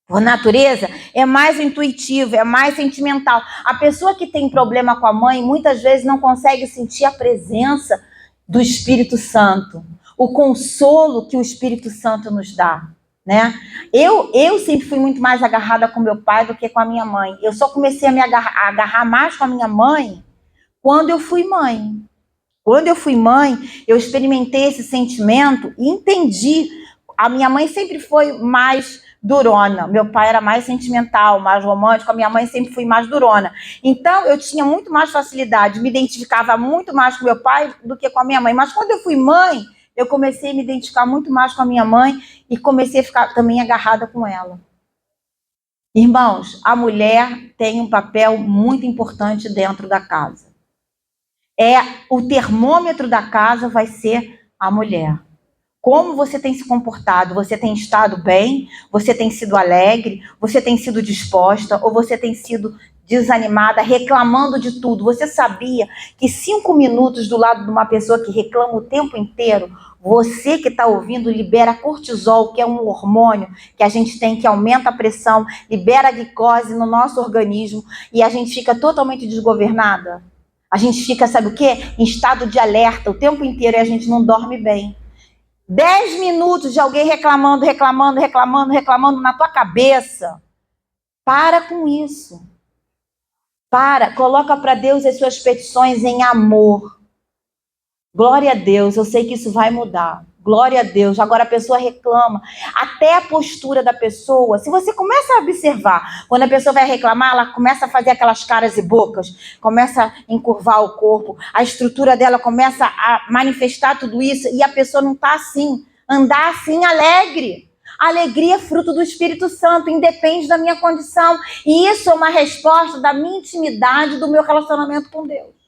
por natureza, é mais intuitiva, é mais sentimental. A pessoa que tem problema com a mãe, muitas vezes não consegue sentir a presença do Espírito Santo, o consolo que o Espírito Santo nos dá. Né? Eu sempre fui muito mais agarrada com meu pai do que com a minha mãe. Eu só comecei a me agarrar mais com a minha mãe quando eu fui mãe. Quando eu fui mãe, eu experimentei esse sentimento e entendi. A minha mãe sempre foi mais durona. Meu pai era mais sentimental, mais romântico. A minha mãe sempre foi mais durona. Então, eu tinha muito mais facilidade, me identificava muito mais com meu pai do que com a minha mãe. Mas quando eu fui mãe, eu comecei a me identificar muito mais com a minha mãe e comecei a ficar também agarrada com ela. Irmãos, a mulher tem um papel muito importante dentro da casa. O termômetro da casa vai ser a mulher. Como você tem se comportado? Você tem estado bem? Você tem sido alegre? Você tem sido disposta? Ou você tem sido desanimada, reclamando de tudo? Você sabia que 5 minutos do lado de uma pessoa que reclama o tempo inteiro, você que está ouvindo libera cortisol, que é um hormônio que a gente tem que aumenta a pressão, libera a glicose no nosso organismo e a gente fica totalmente desgovernada? A gente fica, sabe o quê? Em estado de alerta o tempo inteiro e a gente não dorme bem. 10 minutos de alguém reclamando na tua cabeça. Para com isso. Coloca para Deus as suas petições em amor. Glória a Deus, eu sei que isso vai mudar. Glória a Deus. Agora a pessoa reclama. Até a postura da pessoa. Se você começa a observar, quando a pessoa vai reclamar, ela começa a fazer aquelas caras e bocas, começa a encurvar o corpo, a estrutura dela começa a manifestar tudo isso e a pessoa não está assim. Andar assim alegre. A alegria é fruto do Espírito Santo, independe da minha condição. E isso é uma resposta da minha intimidade, do meu relacionamento com Deus.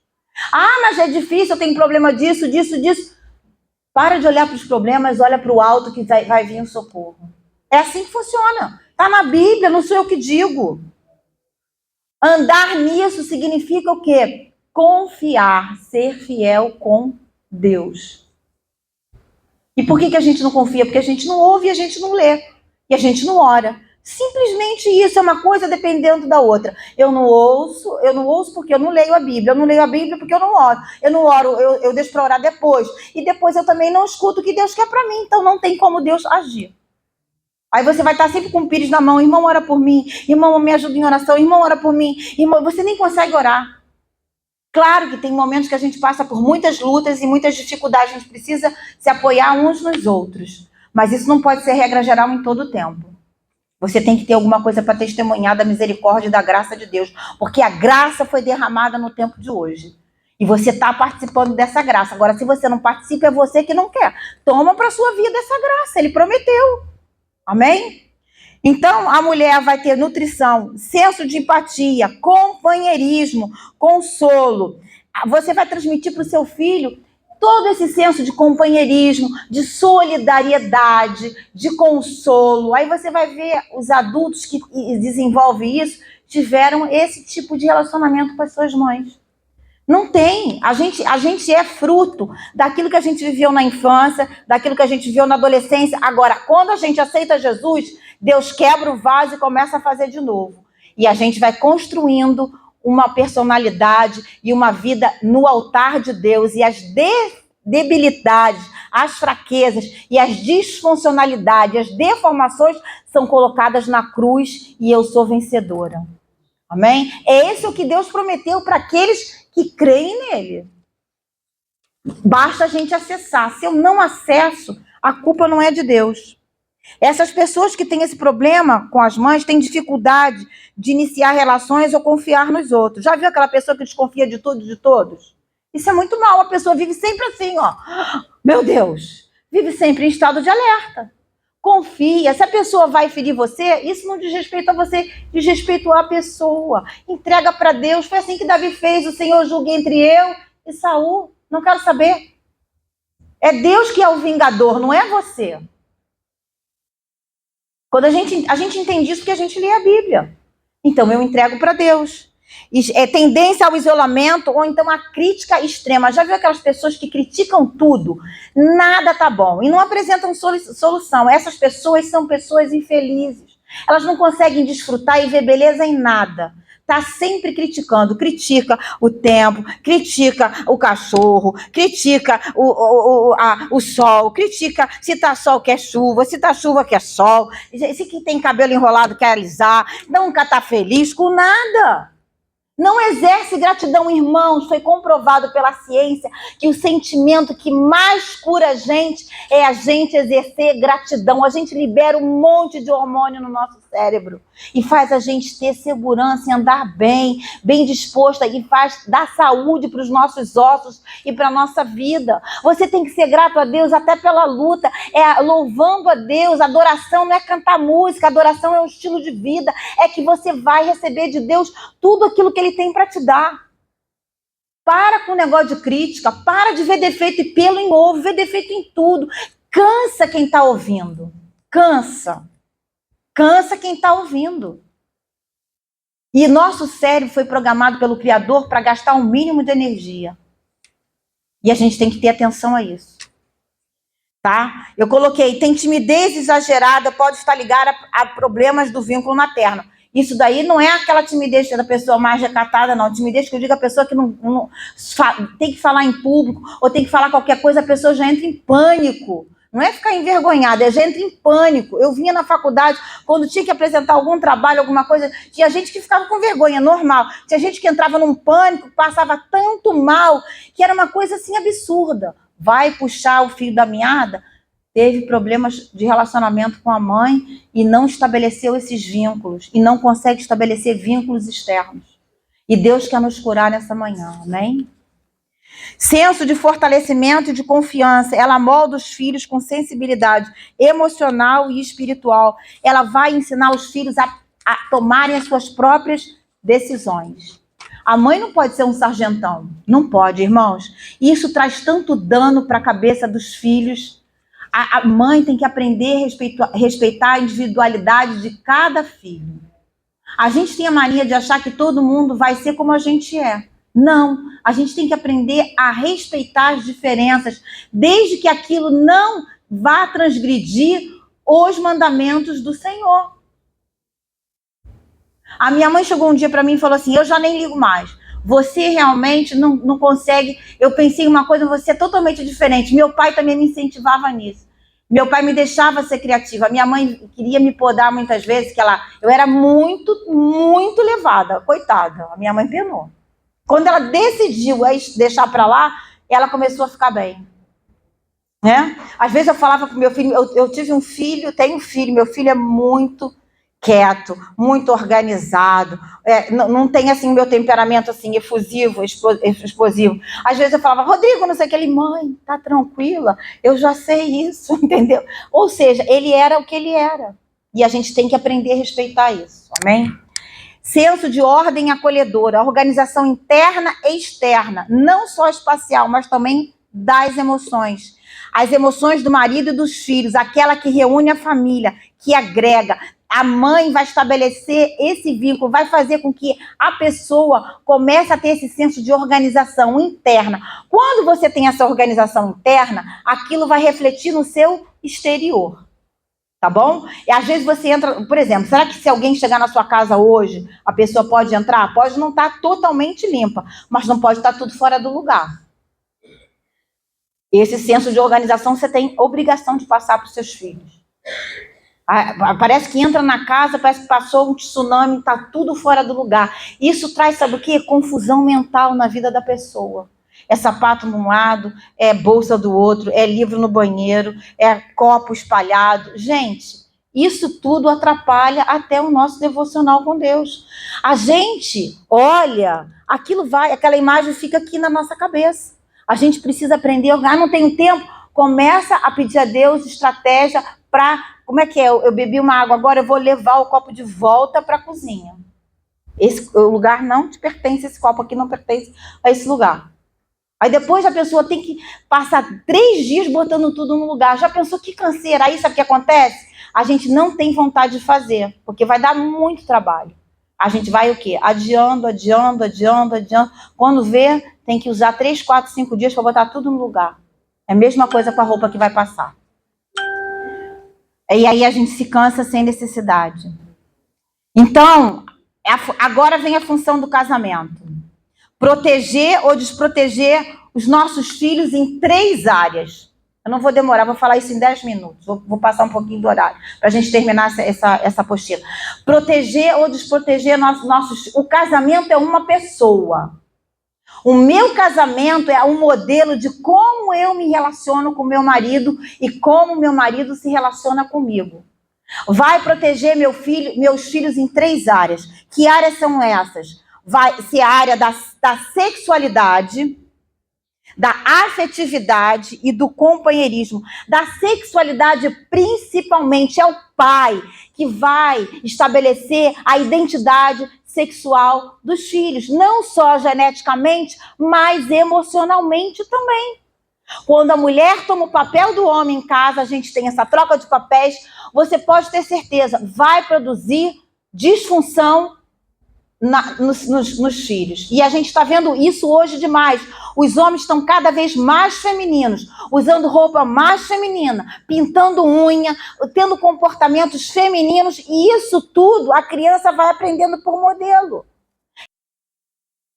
Ah, mas é difícil, eu tenho problema disso. Para de olhar para os problemas, olha para o alto que vai vir o socorro. É assim que funciona. Está na Bíblia, não sou eu que digo. Andar nisso significa o quê? Confiar, ser fiel com Deus. E por que a gente não confia? Porque a gente não ouve e a gente não lê. E a gente não ora. Simplesmente isso, é uma coisa dependendo da outra. Eu não ouço porque eu não leio a Bíblia. Eu não leio a Bíblia porque eu não oro. Eu não oro, eu deixo para orar depois. E depois eu também não escuto o que Deus quer para mim. Então não tem como Deus agir. Aí você vai estar sempre com o pires na mão. Irmão, ora por mim. Irmão, me ajuda em oração. Irmão, ora por mim. Irmão, você nem consegue orar. Claro que tem momentos que a gente passa por muitas lutas e muitas dificuldades. A gente precisa se apoiar uns nos outros. Mas isso não pode ser regra geral em todo o tempo. Você tem que ter alguma coisa para testemunhar da misericórdia e da graça de Deus. Porque a graça foi derramada no tempo de hoje. E você está participando dessa graça. Agora, se você não participa, é você que não quer. Toma para a sua vida essa graça. Ele prometeu. Amém? Então, a mulher vai ter nutrição, senso de empatia, companheirismo, consolo. Você vai transmitir para o seu filho todo esse senso de companheirismo, de solidariedade, de consolo. Aí você vai ver os adultos que desenvolvem isso, tiveram esse tipo de relacionamento com as suas mães. Não tem. A gente é fruto daquilo que a gente viveu na infância, daquilo que a gente viveu na adolescência. Agora, quando a gente aceita Jesus, Deus quebra o vaso e começa a fazer de novo. E a gente vai construindo uma personalidade e uma vida no altar de Deus. E as debilidades, as fraquezas e as disfuncionalidades, as deformações são colocadas na cruz e eu sou vencedora. Amém? É esse o que Deus prometeu para aqueles que creem nele. Basta a gente acessar. Se eu não acesso, a culpa não é de Deus. Essas pessoas que têm esse problema com as mães têm dificuldade de iniciar relações ou confiar nos outros. Já viu aquela pessoa que desconfia de tudo e de todos? Isso é muito mal. A pessoa vive sempre assim, ó. Meu Deus. Vive sempre em estado de alerta. Confia. Se a pessoa vai ferir você, isso não diz respeito a você, diz respeito à pessoa. Entrega para Deus. Foi assim que Davi fez. O Senhor julgue entre eu e Saul. Não quero saber. É Deus que é o vingador, não é você. Quando a gente entende isso porque a gente lê a Bíblia. Então eu entrego para Deus. É tendência ao isolamento ou então a crítica extrema. Já viu aquelas pessoas que criticam tudo? Nada tá bom e não apresentam solução. Essas pessoas são pessoas infelizes. Elas não conseguem desfrutar e ver beleza em nada. Tá sempre criticando. Critica o tempo, critica o cachorro, critica o sol, critica se tá sol quer chuva, se tá chuva quer sol, se que tem cabelo enrolado quer alisar, nunca tá feliz com nada. Não exerce gratidão, irmãos. Foi comprovado pela ciência que o sentimento que mais cura a gente é a gente exercer gratidão. A gente libera um monte de hormônio no nosso cérebro e faz a gente ter segurança e andar bem, bem disposta e faz dar saúde para os nossos ossos e para a nossa vida. Você tem que ser grato a Deus até pela luta, louvando a Deus. Adoração não é cantar música, adoração é um estilo de vida, é que você vai receber de Deus tudo aquilo que Ele tem para te dar. Para com o negócio de crítica, para de ver defeito e pelo em ovo, ver defeito em tudo. Cansa quem está ouvindo. Cansa quem está ouvindo. E nosso cérebro foi programado pelo Criador para gastar um mínimo de energia. E a gente tem que ter atenção a isso. Tá? Eu coloquei, tem timidez exagerada, pode estar ligada a problemas do vínculo materno. Isso daí não é aquela timidez da pessoa mais recatada, não. Timidez que eu digo a pessoa que não tem que falar em público ou tem que falar qualquer coisa, a pessoa já entra em pânico. Não é ficar envergonhada, já entra em pânico. Eu vinha na faculdade, quando tinha que apresentar algum trabalho, alguma coisa, tinha gente que ficava com vergonha, normal. Tinha gente que entrava num pânico, passava tanto mal, que era uma coisa assim absurda. Vai puxar o fio da meada? Teve problemas de relacionamento com a mãe e não estabeleceu esses vínculos. E não consegue estabelecer vínculos externos. E Deus quer nos curar nessa manhã, amém? Senso de fortalecimento e de confiança. Ela molda os filhos com sensibilidade emocional e espiritual. Ela vai ensinar os filhos a tomarem as suas próprias decisões. A mãe não pode ser um sargentão. Não pode, irmãos. Isso traz tanto dano para a cabeça dos filhos. A mãe tem que aprender a respeitar a individualidade de cada filho. A gente tem a mania de achar que todo mundo vai ser como a gente é. Não, a gente tem que aprender a respeitar as diferenças, desde que aquilo não vá transgredir os mandamentos do Senhor. A minha mãe chegou um dia para mim e falou assim, eu já nem ligo mais. Você realmente não consegue, eu pensei em uma coisa, você é totalmente diferente. Meu pai também me incentivava nisso. Meu pai me deixava ser criativa. Minha mãe queria me podar muitas vezes, que eu era muito, muito levada. Coitada, a minha mãe penou. Quando ela decidiu deixar para lá, ela começou a ficar bem. Né? Às vezes eu falava pro meu filho, eu tive um filho, tenho um filho, meu filho é muito quieto, muito organizado, não tem assim o meu temperamento assim efusivo, explosivo. Às vezes eu falava, Rodrigo, não sei o que, ele, mãe, tá tranquila, eu já sei isso, entendeu? Ou seja, ele era o que ele era, e a gente tem que aprender a respeitar isso, amém? Senso de ordem acolhedora, organização interna e externa, não só espacial, mas também das emoções. As emoções do marido e dos filhos, aquela que reúne a família, que agrega. A mãe vai estabelecer esse vínculo, vai fazer com que a pessoa comece a ter esse senso de organização interna. Quando você tem essa organização interna, aquilo vai refletir no seu exterior. Tá bom? E às vezes você entra, por exemplo, será que se alguém chegar na sua casa hoje, a pessoa pode entrar? Pode não estar totalmente limpa, mas não pode estar tudo fora do lugar. Esse senso de organização você tem obrigação de passar para os seus filhos. Parece que entra na casa, parece que passou um tsunami, está tudo fora do lugar. Isso traz, sabe o quê? Confusão mental na vida da pessoa. É sapato de um lado, é bolsa do outro, é livro no banheiro, é copo espalhado. Gente, isso tudo atrapalha até o nosso devocional com Deus. A gente olha, aquela imagem fica aqui na nossa cabeça. A gente precisa aprender, não tenho tempo, começa a pedir a Deus estratégia para, como é que é? Eu bebi uma água, agora eu vou levar o copo de volta para a cozinha. O lugar não te pertence, esse copo aqui não pertence a esse lugar. Aí depois a pessoa tem que passar 3 dias botando tudo no lugar. Já pensou que canseira? Aí sabe o que acontece? A gente não tem vontade de fazer, porque vai dar muito trabalho. A gente vai o quê? Adiando. Quando vê, tem que usar 3, 4, 5 dias para botar tudo no lugar. É a mesma coisa com a roupa que vai passar. E aí a gente se cansa sem necessidade. Então, agora vem a função do casamento. Proteger ou desproteger os nossos filhos em 3 áreas. Eu não vou demorar, vou falar isso em 10 minutos. Vou passar um pouquinho do horário para a gente terminar essa apostila. Proteger ou desproteger nossos... O casamento é uma pessoa. O meu casamento é um modelo de como eu me relaciono com meu marido e como meu marido se relaciona comigo. Vai proteger meus filhos em 3 áreas. Que áreas são essas? Vai ser a área da sexualidade, da afetividade e do companheirismo. Da sexualidade, principalmente, é o pai que vai estabelecer a identidade sexual dos filhos, não só geneticamente, mas emocionalmente também. Quando a mulher toma o papel do homem em casa, a gente tem essa troca de papéis, você pode ter certeza, vai produzir disfunção nos filhos. E a gente está vendo isso hoje demais. Os homens estão cada vez mais femininos, usando roupa mais feminina, pintando unha, tendo comportamentos femininos, e isso tudo a criança vai aprendendo por modelo.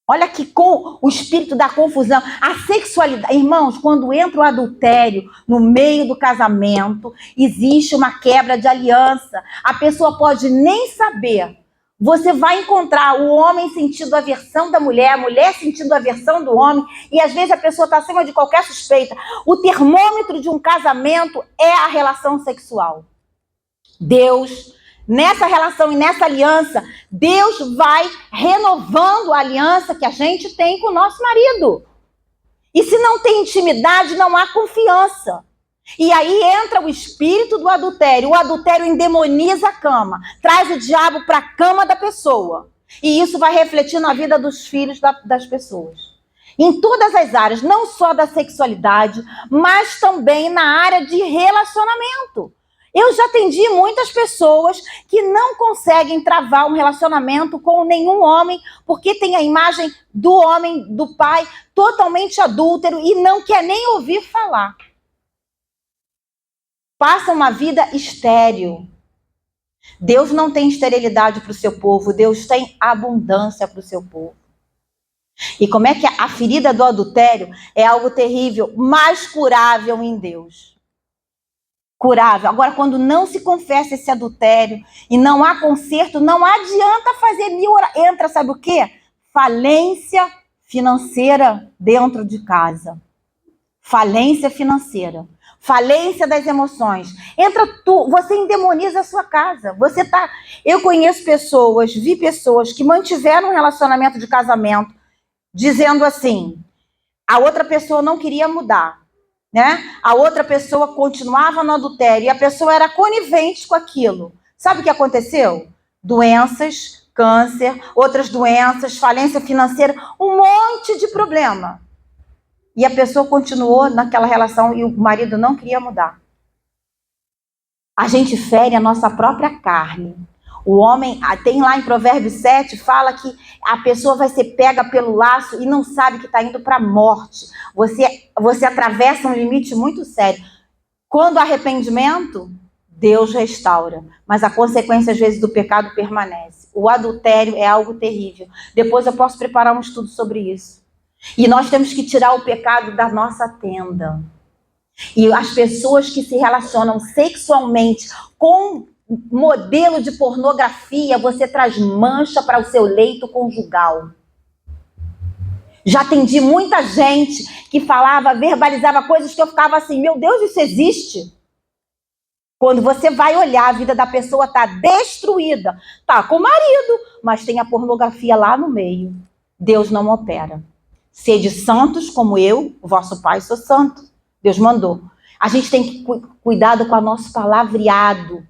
Olha que com o espírito da confusão, a sexualidade. Irmãos, quando entra o adultério no meio do casamento, existe uma quebra de aliança. A pessoa pode nem saber. Você vai encontrar o homem sentindo aversão da mulher, a mulher sentindo aversão do homem, e às vezes a pessoa está acima de qualquer suspeita. O termômetro de um casamento é a relação sexual. Deus, nessa relação e nessa aliança, Deus vai renovando a aliança que a gente tem com o nosso marido. E se não tem intimidade, não há confiança. E aí entra o espírito do adultério. O adultério endemoniza a cama, traz o diabo para a cama da pessoa. E isso vai refletir na vida dos filhos das pessoas. Em todas as áreas, não só da sexualidade, mas também na área de relacionamento. Eu já atendi muitas pessoas que não conseguem travar um relacionamento com nenhum homem, porque tem a imagem do homem, do pai, totalmente adúltero e não quer nem ouvir falar. Passa uma vida estéril. Deus não tem esterilidade para o seu povo, Deus tem abundância para o seu povo. E como é que a ferida do adultério é algo terrível, mas curável em Deus. curável. Agora, quando não se confessa esse adultério e não há conserto, não adianta fazer entra, sabe o quê? Falência financeira dentro de casa. Falência financeira. Falência das emoções. Você endemoniza a sua casa. Eu conheço pessoas, vi pessoas que mantiveram um relacionamento de casamento dizendo assim, a outra pessoa não queria mudar, né? A outra pessoa continuava no adultério e a pessoa era conivente com aquilo. Sabe o que aconteceu? Doenças, câncer, outras doenças, falência financeira, um monte de problema. E a pessoa continuou naquela relação e o marido não queria mudar. A gente fere a nossa própria carne. O homem, tem lá em Provérbios 7, fala que a pessoa vai ser pega pelo laço e não sabe que está indo para a morte. Você atravessa um limite muito sério. Quando há arrependimento, Deus restaura. Mas a consequência, às vezes, do pecado permanece. O adultério é algo terrível. Depois eu posso preparar um estudo sobre isso. E nós temos que tirar o pecado da nossa tenda. E as pessoas que se relacionam sexualmente com modelo de pornografia, você traz mancha para o seu leito conjugal. Já atendi muita gente que falava, verbalizava coisas que eu ficava assim, meu Deus, isso existe? Quando você vai olhar, a vida da pessoa está destruída. Está com o marido, mas tem a pornografia lá no meio. Deus não opera. Sede santos como eu, vosso Pai, sou santo. Deus mandou. A gente tem que cuidado com o nosso palavreado.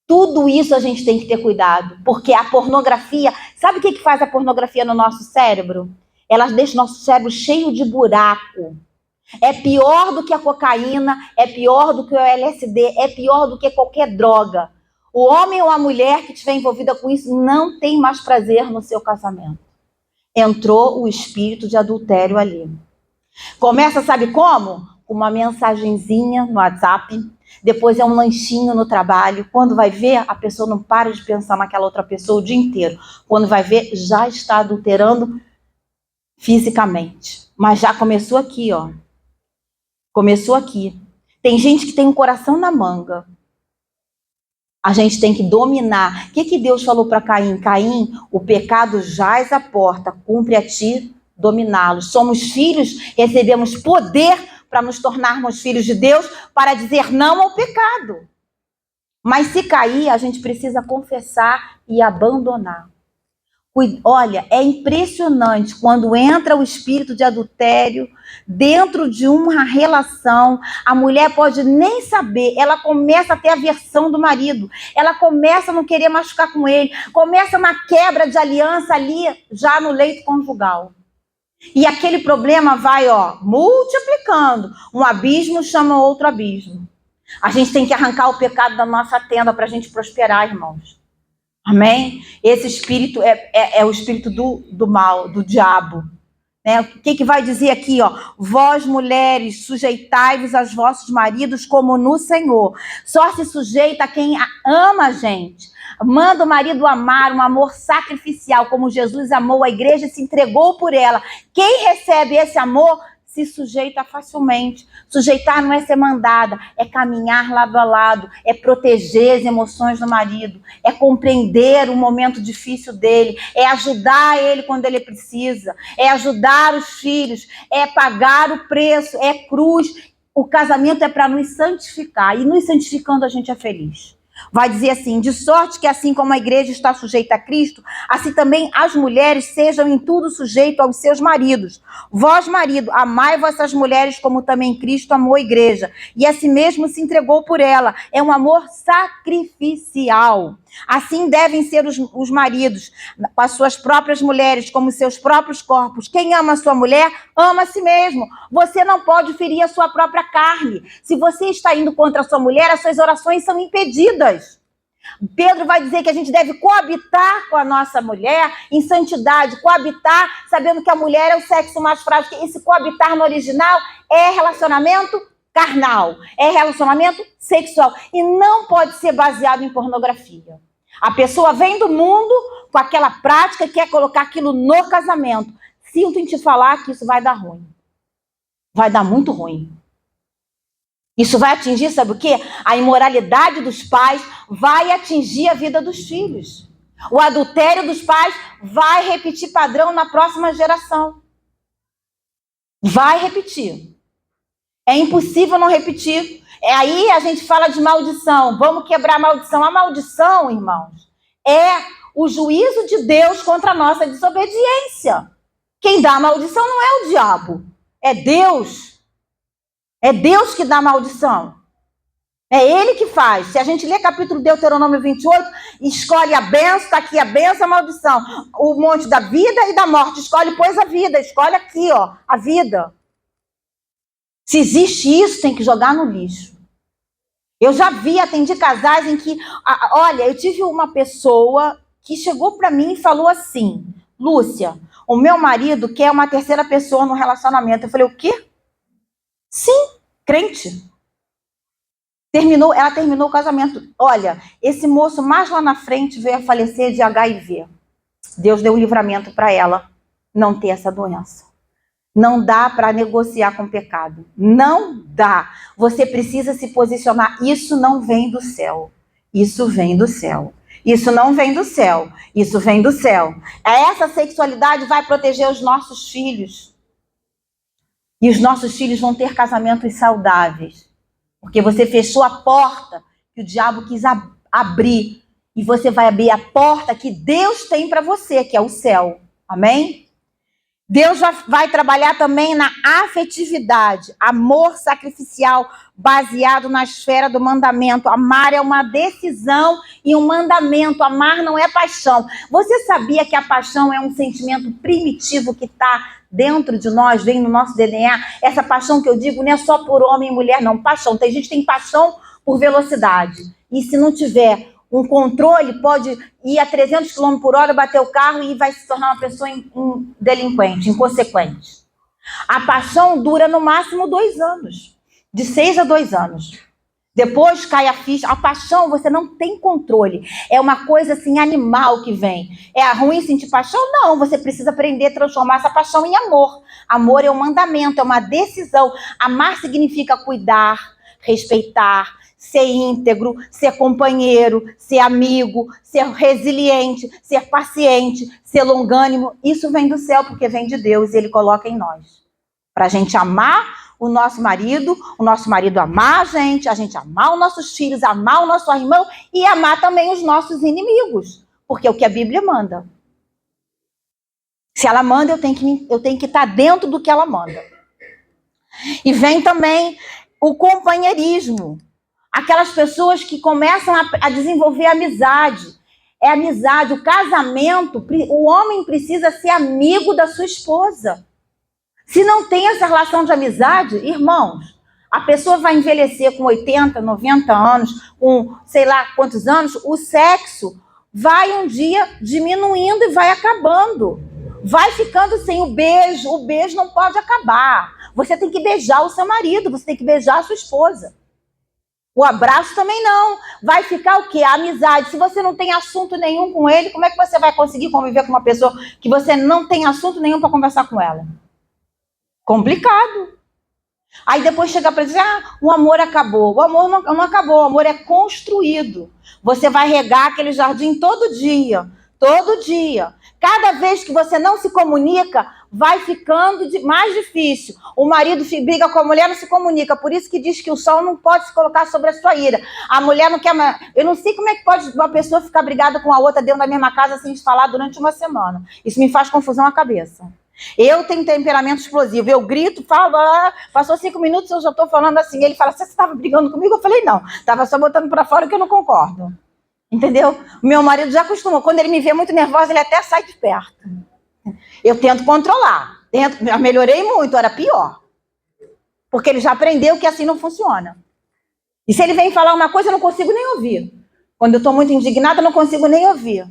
Tudo isso a gente tem que ter cuidado. Porque a pornografia... Sabe o que faz a pornografia no nosso cérebro? Ela deixa o nosso cérebro cheio de buraco. É pior do que a cocaína, é pior do que o LSD, é pior do que qualquer droga. O homem ou a mulher que estiver envolvida com isso não tem mais prazer no seu casamento. Entrou o espírito de adultério ali. Começa, sabe como? Com uma mensagenzinha no WhatsApp, depois é um lanchinho no trabalho. Quando vai ver, a pessoa não para de pensar naquela outra pessoa o dia inteiro. Quando vai ver, já está adulterando fisicamente. Mas já começou aqui, ó. Começou aqui. Tem gente que tem um coração na manga. A gente tem que dominar. O que Deus falou para Caim? Caim, o pecado jaz à porta, cumpre a ti dominá-los. Somos filhos, recebemos poder para nos tornarmos filhos de Deus, para dizer não ao pecado. Mas se cair, a gente precisa confessar e abandonar. Olha, é impressionante quando entra o espírito de adultério dentro de uma relação, a mulher pode nem saber, ela começa a ter aversão do marido, ela começa a não querer machucar com ele, começa uma quebra de aliança ali, já no leito conjugal. E aquele problema vai, multiplicando. Um abismo chama outro abismo. A gente tem que arrancar o pecado da nossa tenda para a gente prosperar, irmãos. Amém? Esse espírito é o espírito do mal, do diabo. Né? O que vai dizer aqui? Vós, mulheres, sujeitai-vos aos vossos maridos como no Senhor. Só se sujeita a quem ama a gente. Manda o marido amar, um amor sacrificial, como Jesus amou a igreja e se entregou por ela. Quem recebe esse amor se sujeita facilmente. Sujeitar não é ser mandada, é caminhar lado a lado, é proteger as emoções do marido, é compreender o momento difícil dele, é ajudar ele quando ele precisa, é ajudar os filhos, é pagar o preço, é cruz. O casamento é para nos santificar, e nos santificando a gente é feliz. Vai dizer assim, de sorte que assim como a igreja está sujeita a Cristo, assim também as mulheres sejam em tudo sujeitas aos seus maridos. Vós, marido, amai vossas mulheres como também Cristo amou a igreja, e a si mesmo se entregou por ela. É um amor sacrificial. Assim devem ser os maridos, com as suas próprias mulheres, como seus próprios corpos. Quem ama a sua mulher, ama a si mesmo. Você não pode ferir a sua própria carne. Se você está indo contra a sua mulher, as suas orações são impedidas. Pedro vai dizer que a gente deve coabitar com a nossa mulher em santidade, coabitar sabendo que a mulher é o sexo mais frágil. Esse coabitar no original é relacionamento carnal, é relacionamento sexual e não pode ser baseado em pornografia. A pessoa vem do mundo com aquela prática e quer colocar aquilo no casamento. Sinto em te falar que isso vai dar ruim. Vai dar muito ruim. Isso vai atingir, sabe o quê? A imoralidade dos pais vai atingir a vida dos filhos. O adultério dos pais vai repetir padrão na próxima geração. Vai repetir. É impossível não repetir. Aí a gente fala de maldição. Vamos quebrar a maldição. A maldição, irmãos, é o juízo de Deus contra a nossa desobediência. Quem dá a maldição não é o diabo, é Deus. É Deus que dá a maldição. É Ele que faz. Se a gente lê capítulo Deuteronômio 28, escolhe a bênção, está aqui a bênção, a maldição. O monte da vida e da morte. Escolhe, pois, a vida. Escolhe aqui, ó, a vida. Se existe isso, tem que jogar no lixo. Eu já atendi casais em que... Olha, eu tive uma pessoa que chegou para mim e falou assim: Lúcia, o meu marido quer uma terceira pessoa no relacionamento. Eu falei, o quê? Sim, crente. Ela terminou o casamento. Olha, esse moço mais lá na frente veio a falecer de HIV. Deus deu um livramento para ela não ter essa doença. Não dá para negociar com o pecado. Não dá. Você precisa se posicionar. Isso não vem do céu. Isso vem do céu. Isso não vem do céu. Isso vem do céu. Essa sexualidade vai proteger os nossos filhos. E os nossos filhos vão ter casamentos saudáveis. Porque você fechou a porta que o diabo quis abrir. E você vai abrir a porta que Deus tem para você, que é o céu. Amém? Deus vai trabalhar também na afetividade, amor sacrificial, baseado na esfera do mandamento. Amar é uma decisão e um mandamento. Amar não é paixão. Você sabia que a paixão é um sentimento primitivo que está dentro de nós, vem no nosso DNA? Essa paixão que eu digo não é só por homem e mulher, não. Paixão. Tem gente que tem paixão por velocidade. E se não tiver um controle, pode ir a 300 km por hora, bater o carro e vai se tornar uma pessoa delinquente, inconsequente. A paixão dura no máximo 2 anos. De 6 a 2 anos. Depois cai a ficha. A paixão, você não tem controle. É uma coisa assim, animal que vem. É ruim sentir paixão? Não. Você precisa aprender a transformar essa paixão em amor. Amor é um mandamento, é uma decisão. Amar significa cuidar, respeitar, ser íntegro, ser companheiro, ser amigo, ser resiliente, ser paciente, ser longânimo. Isso vem do céu, porque vem de Deus e Ele coloca em nós. Para a gente amar o nosso marido amar a gente amar os nossos filhos, amar o nosso irmão e amar também os nossos inimigos. Porque é o que a Bíblia manda. Se ela manda, eu tenho que estar dentro do que ela manda. E vem também o companheirismo. Aquelas pessoas que começam a desenvolver amizade. É amizade, o casamento, o homem precisa ser amigo da sua esposa. Se não tem essa relação de amizade, irmãos, a pessoa vai envelhecer com 80, 90 anos, com sei lá quantos anos, o sexo vai um dia diminuindo e vai acabando. Vai ficando sem o beijo não pode acabar. Você tem que beijar o seu marido, você tem que beijar a sua esposa. O abraço também não. Vai ficar o quê? A amizade. Se você não tem assunto nenhum com ele, como é que você vai conseguir conviver com uma pessoa que você não tem assunto nenhum para conversar com ela? Complicado. Aí depois chega para dizer, o amor acabou. O amor não acabou, o amor é construído. Você vai regar aquele jardim todo dia. Todo dia. Cada vez que você não se comunica, vai ficando mais difícil. O marido briga com a mulher, não se comunica. Por isso que diz que o sol não pode se colocar sobre a sua ira. A mulher não quer... Eu não sei como é que pode uma pessoa ficar brigada com a outra dentro da mesma casa sem se falar durante uma semana. Isso me faz confusão na cabeça. Eu tenho temperamento explosivo. Eu grito, falo, passou 5 minutos, eu já estou falando assim. Ele fala, você estava brigando comigo? Eu falei, não. Estava só botando para fora que eu não concordo. Entendeu? Meu marido já acostumou. Quando ele me vê muito nervosa, ele até sai de perto. Eu tento controlar. Já melhorei muito, era pior. Porque ele já aprendeu que assim não funciona. E se ele vem falar uma coisa, eu não consigo nem ouvir. Quando eu estou muito indignada, eu não consigo nem ouvir.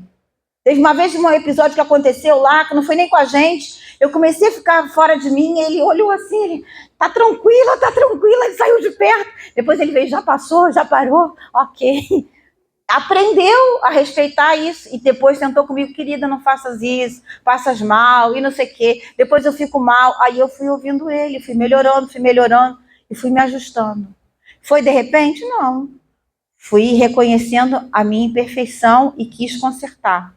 Teve uma vez um episódio que aconteceu lá, que não foi nem com a gente. Eu comecei a ficar fora de mim, ele olhou assim, ele, tá tranquila, ele saiu de perto. Depois ele veio, já passou, já parou, ok. Aprendeu a respeitar isso e depois tentou comigo, querida, não faças isso, passas mal e não sei o quê. Depois eu fico mal, aí eu fui ouvindo ele, fui melhorando e fui me ajustando. Foi de repente? Não. Fui reconhecendo a minha imperfeição e quis consertar.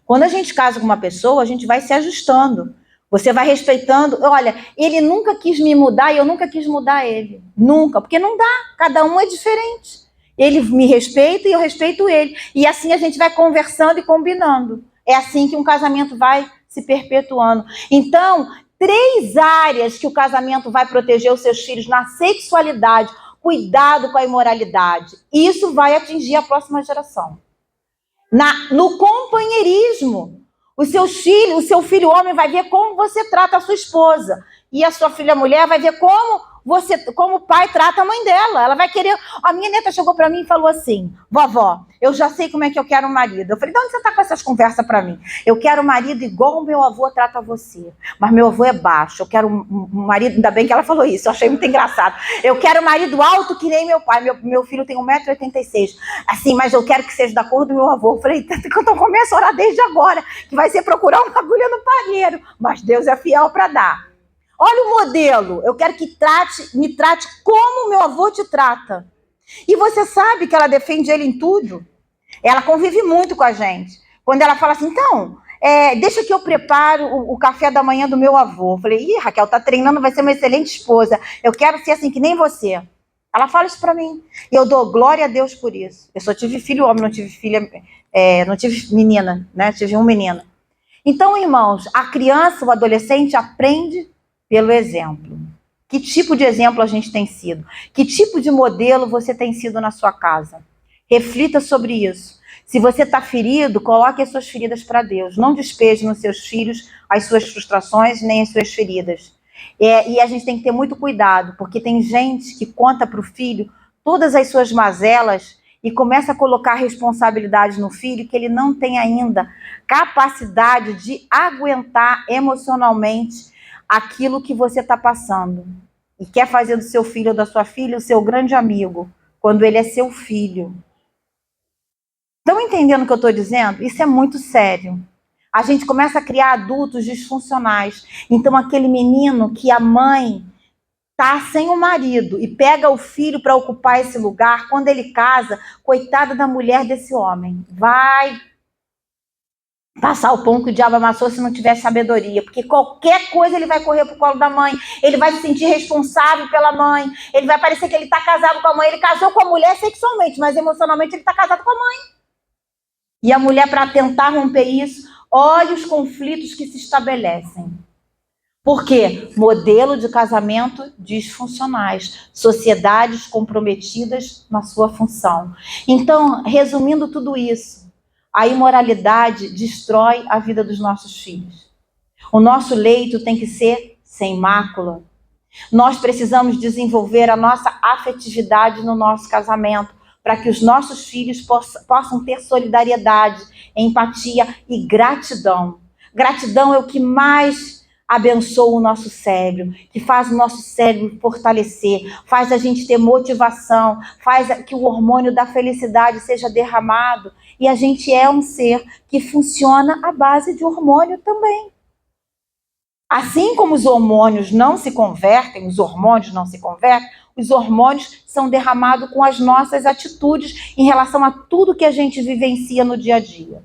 Quando a gente casa com uma pessoa, a gente vai se ajustando. Você vai respeitando. Olha, ele nunca quis me mudar e eu nunca quis mudar ele. Nunca, porque não dá. Cada um é diferente. Ele me respeita e eu respeito ele. E assim a gente vai conversando e combinando. É assim que um casamento vai se perpetuando. Então, 3 áreas que o casamento vai proteger os seus filhos na sexualidade, cuidado com a imoralidade. Isso vai atingir a próxima geração. No companheirismo. O seu filho homem vai ver como você trata a sua esposa. E a sua filha mulher vai ver como o pai trata a mãe dela. Ela vai querer... A minha neta chegou para mim e falou assim: vovó, eu já sei como é que eu quero um marido. Eu falei: de onde você tá com essas conversas para mim? Eu quero um marido igual o meu avô trata você. Mas meu avô é baixo. Eu quero um marido... Ainda bem que ela falou isso. Eu achei muito engraçado. Eu quero um marido alto que nem meu pai. Meu filho tem 1,86 m. Assim, mas eu quero que seja da cor do meu avô. Eu falei: então começa a orar desde agora, que vai ser procurar uma agulha no palheiro. Mas Deus é fiel para dar. Olha o modelo. Eu quero que me trate como meu avô te trata. E você sabe que ela defende ele em tudo. Ela convive muito com a gente. Quando ela fala assim, então, deixa que eu preparo o café da manhã do meu avô. Eu falei: Raquel, tá treinando, vai ser uma excelente esposa. Eu quero ser assim, que nem você. Ela fala isso pra mim. E eu dou glória a Deus por isso. Eu só tive filho homem, não tive filha, não tive menina, né? Tive um menino. Então, irmãos, a criança, o adolescente aprende pelo exemplo. Que tipo de exemplo a gente tem sido? Que tipo de modelo você tem sido na sua casa? Reflita sobre isso. Se você está ferido, coloque as suas feridas para Deus. Não despeje nos seus filhos as suas frustrações nem as suas feridas. E a gente tem que ter muito cuidado, porque tem gente que conta para o filho todas as suas mazelas e começa a colocar responsabilidade no filho que ele não tem ainda capacidade de aguentar emocionalmente aquilo que você está passando. E quer fazer do seu filho ou da sua filha o seu grande amigo, quando ele é seu filho. Estão entendendo o que eu estou dizendo? Isso é muito sério. A gente começa a criar adultos disfuncionais. Então, aquele menino que a mãe tá sem o marido e pega o filho para ocupar esse lugar, quando ele casa, coitada da mulher desse homem, vai passar o pão que o diabo amassou se não tiver sabedoria, porque qualquer coisa ele vai correr pro colo da mãe, ele vai se sentir responsável pela mãe, ele vai parecer que ele tá casado com a mãe, ele casou com a mulher sexualmente, mas emocionalmente ele tá casado com a mãe. E a mulher, para tentar romper isso, olha os conflitos que se estabelecem. Por quê? Modelo de casamento disfuncionais, sociedades comprometidas na sua função. Então, resumindo tudo isso, a imoralidade destrói a vida dos nossos filhos. O nosso leito tem que ser sem mácula. Nós precisamos desenvolver a nossa afetividade no nosso casamento, para que os nossos filhos possam ter solidariedade, empatia e gratidão. Gratidão é o que mais abençoa o nosso cérebro, que faz o nosso cérebro fortalecer, faz a gente ter motivação, faz que o hormônio da felicidade seja derramado. E a gente é um ser que funciona à base de hormônio também. Assim como os hormônios não se convertem, os hormônios são derramados com as nossas atitudes em relação a tudo que a gente vivencia no dia a dia.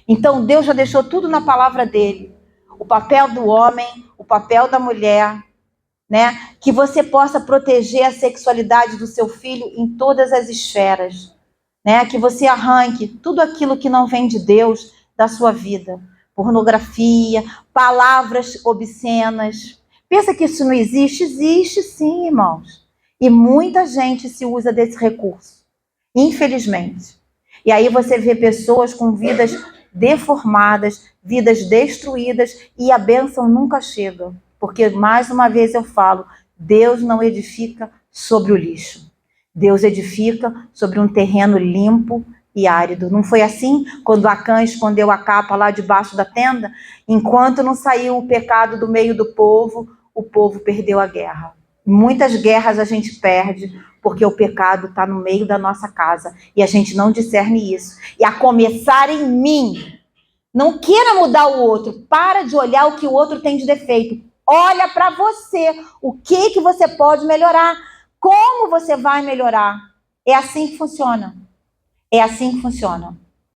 Então, Deus já deixou tudo na palavra dele. O papel do homem, o papel da mulher, né? Que você possa proteger a sexualidade do seu filho em todas as esferas, né? Que você arranque tudo aquilo que não vem de Deus da sua vida. Pornografia, palavras obscenas. Pensa que isso não existe? Existe sim, irmãos. E muita gente se usa desse recurso, infelizmente. E aí você vê pessoas com vidas deformadas, vidas destruídas, e a bênção nunca chega. Porque, mais uma vez eu falo, Deus não edifica sobre o lixo. Deus edifica sobre um terreno limpo e árido. Não foi assim quando Acã escondeu a capa lá debaixo da tenda? Enquanto não saiu o pecado do meio do povo, o povo perdeu a guerra. Muitas guerras a gente perde porque o pecado está no meio da nossa casa e a gente não discerne isso. E a começar em mim. Não queira mudar o outro. Para de olhar o que o outro tem de defeito. Olha para você. O que você pode melhorar? Como você vai melhorar? É assim que funciona. É assim que funciona.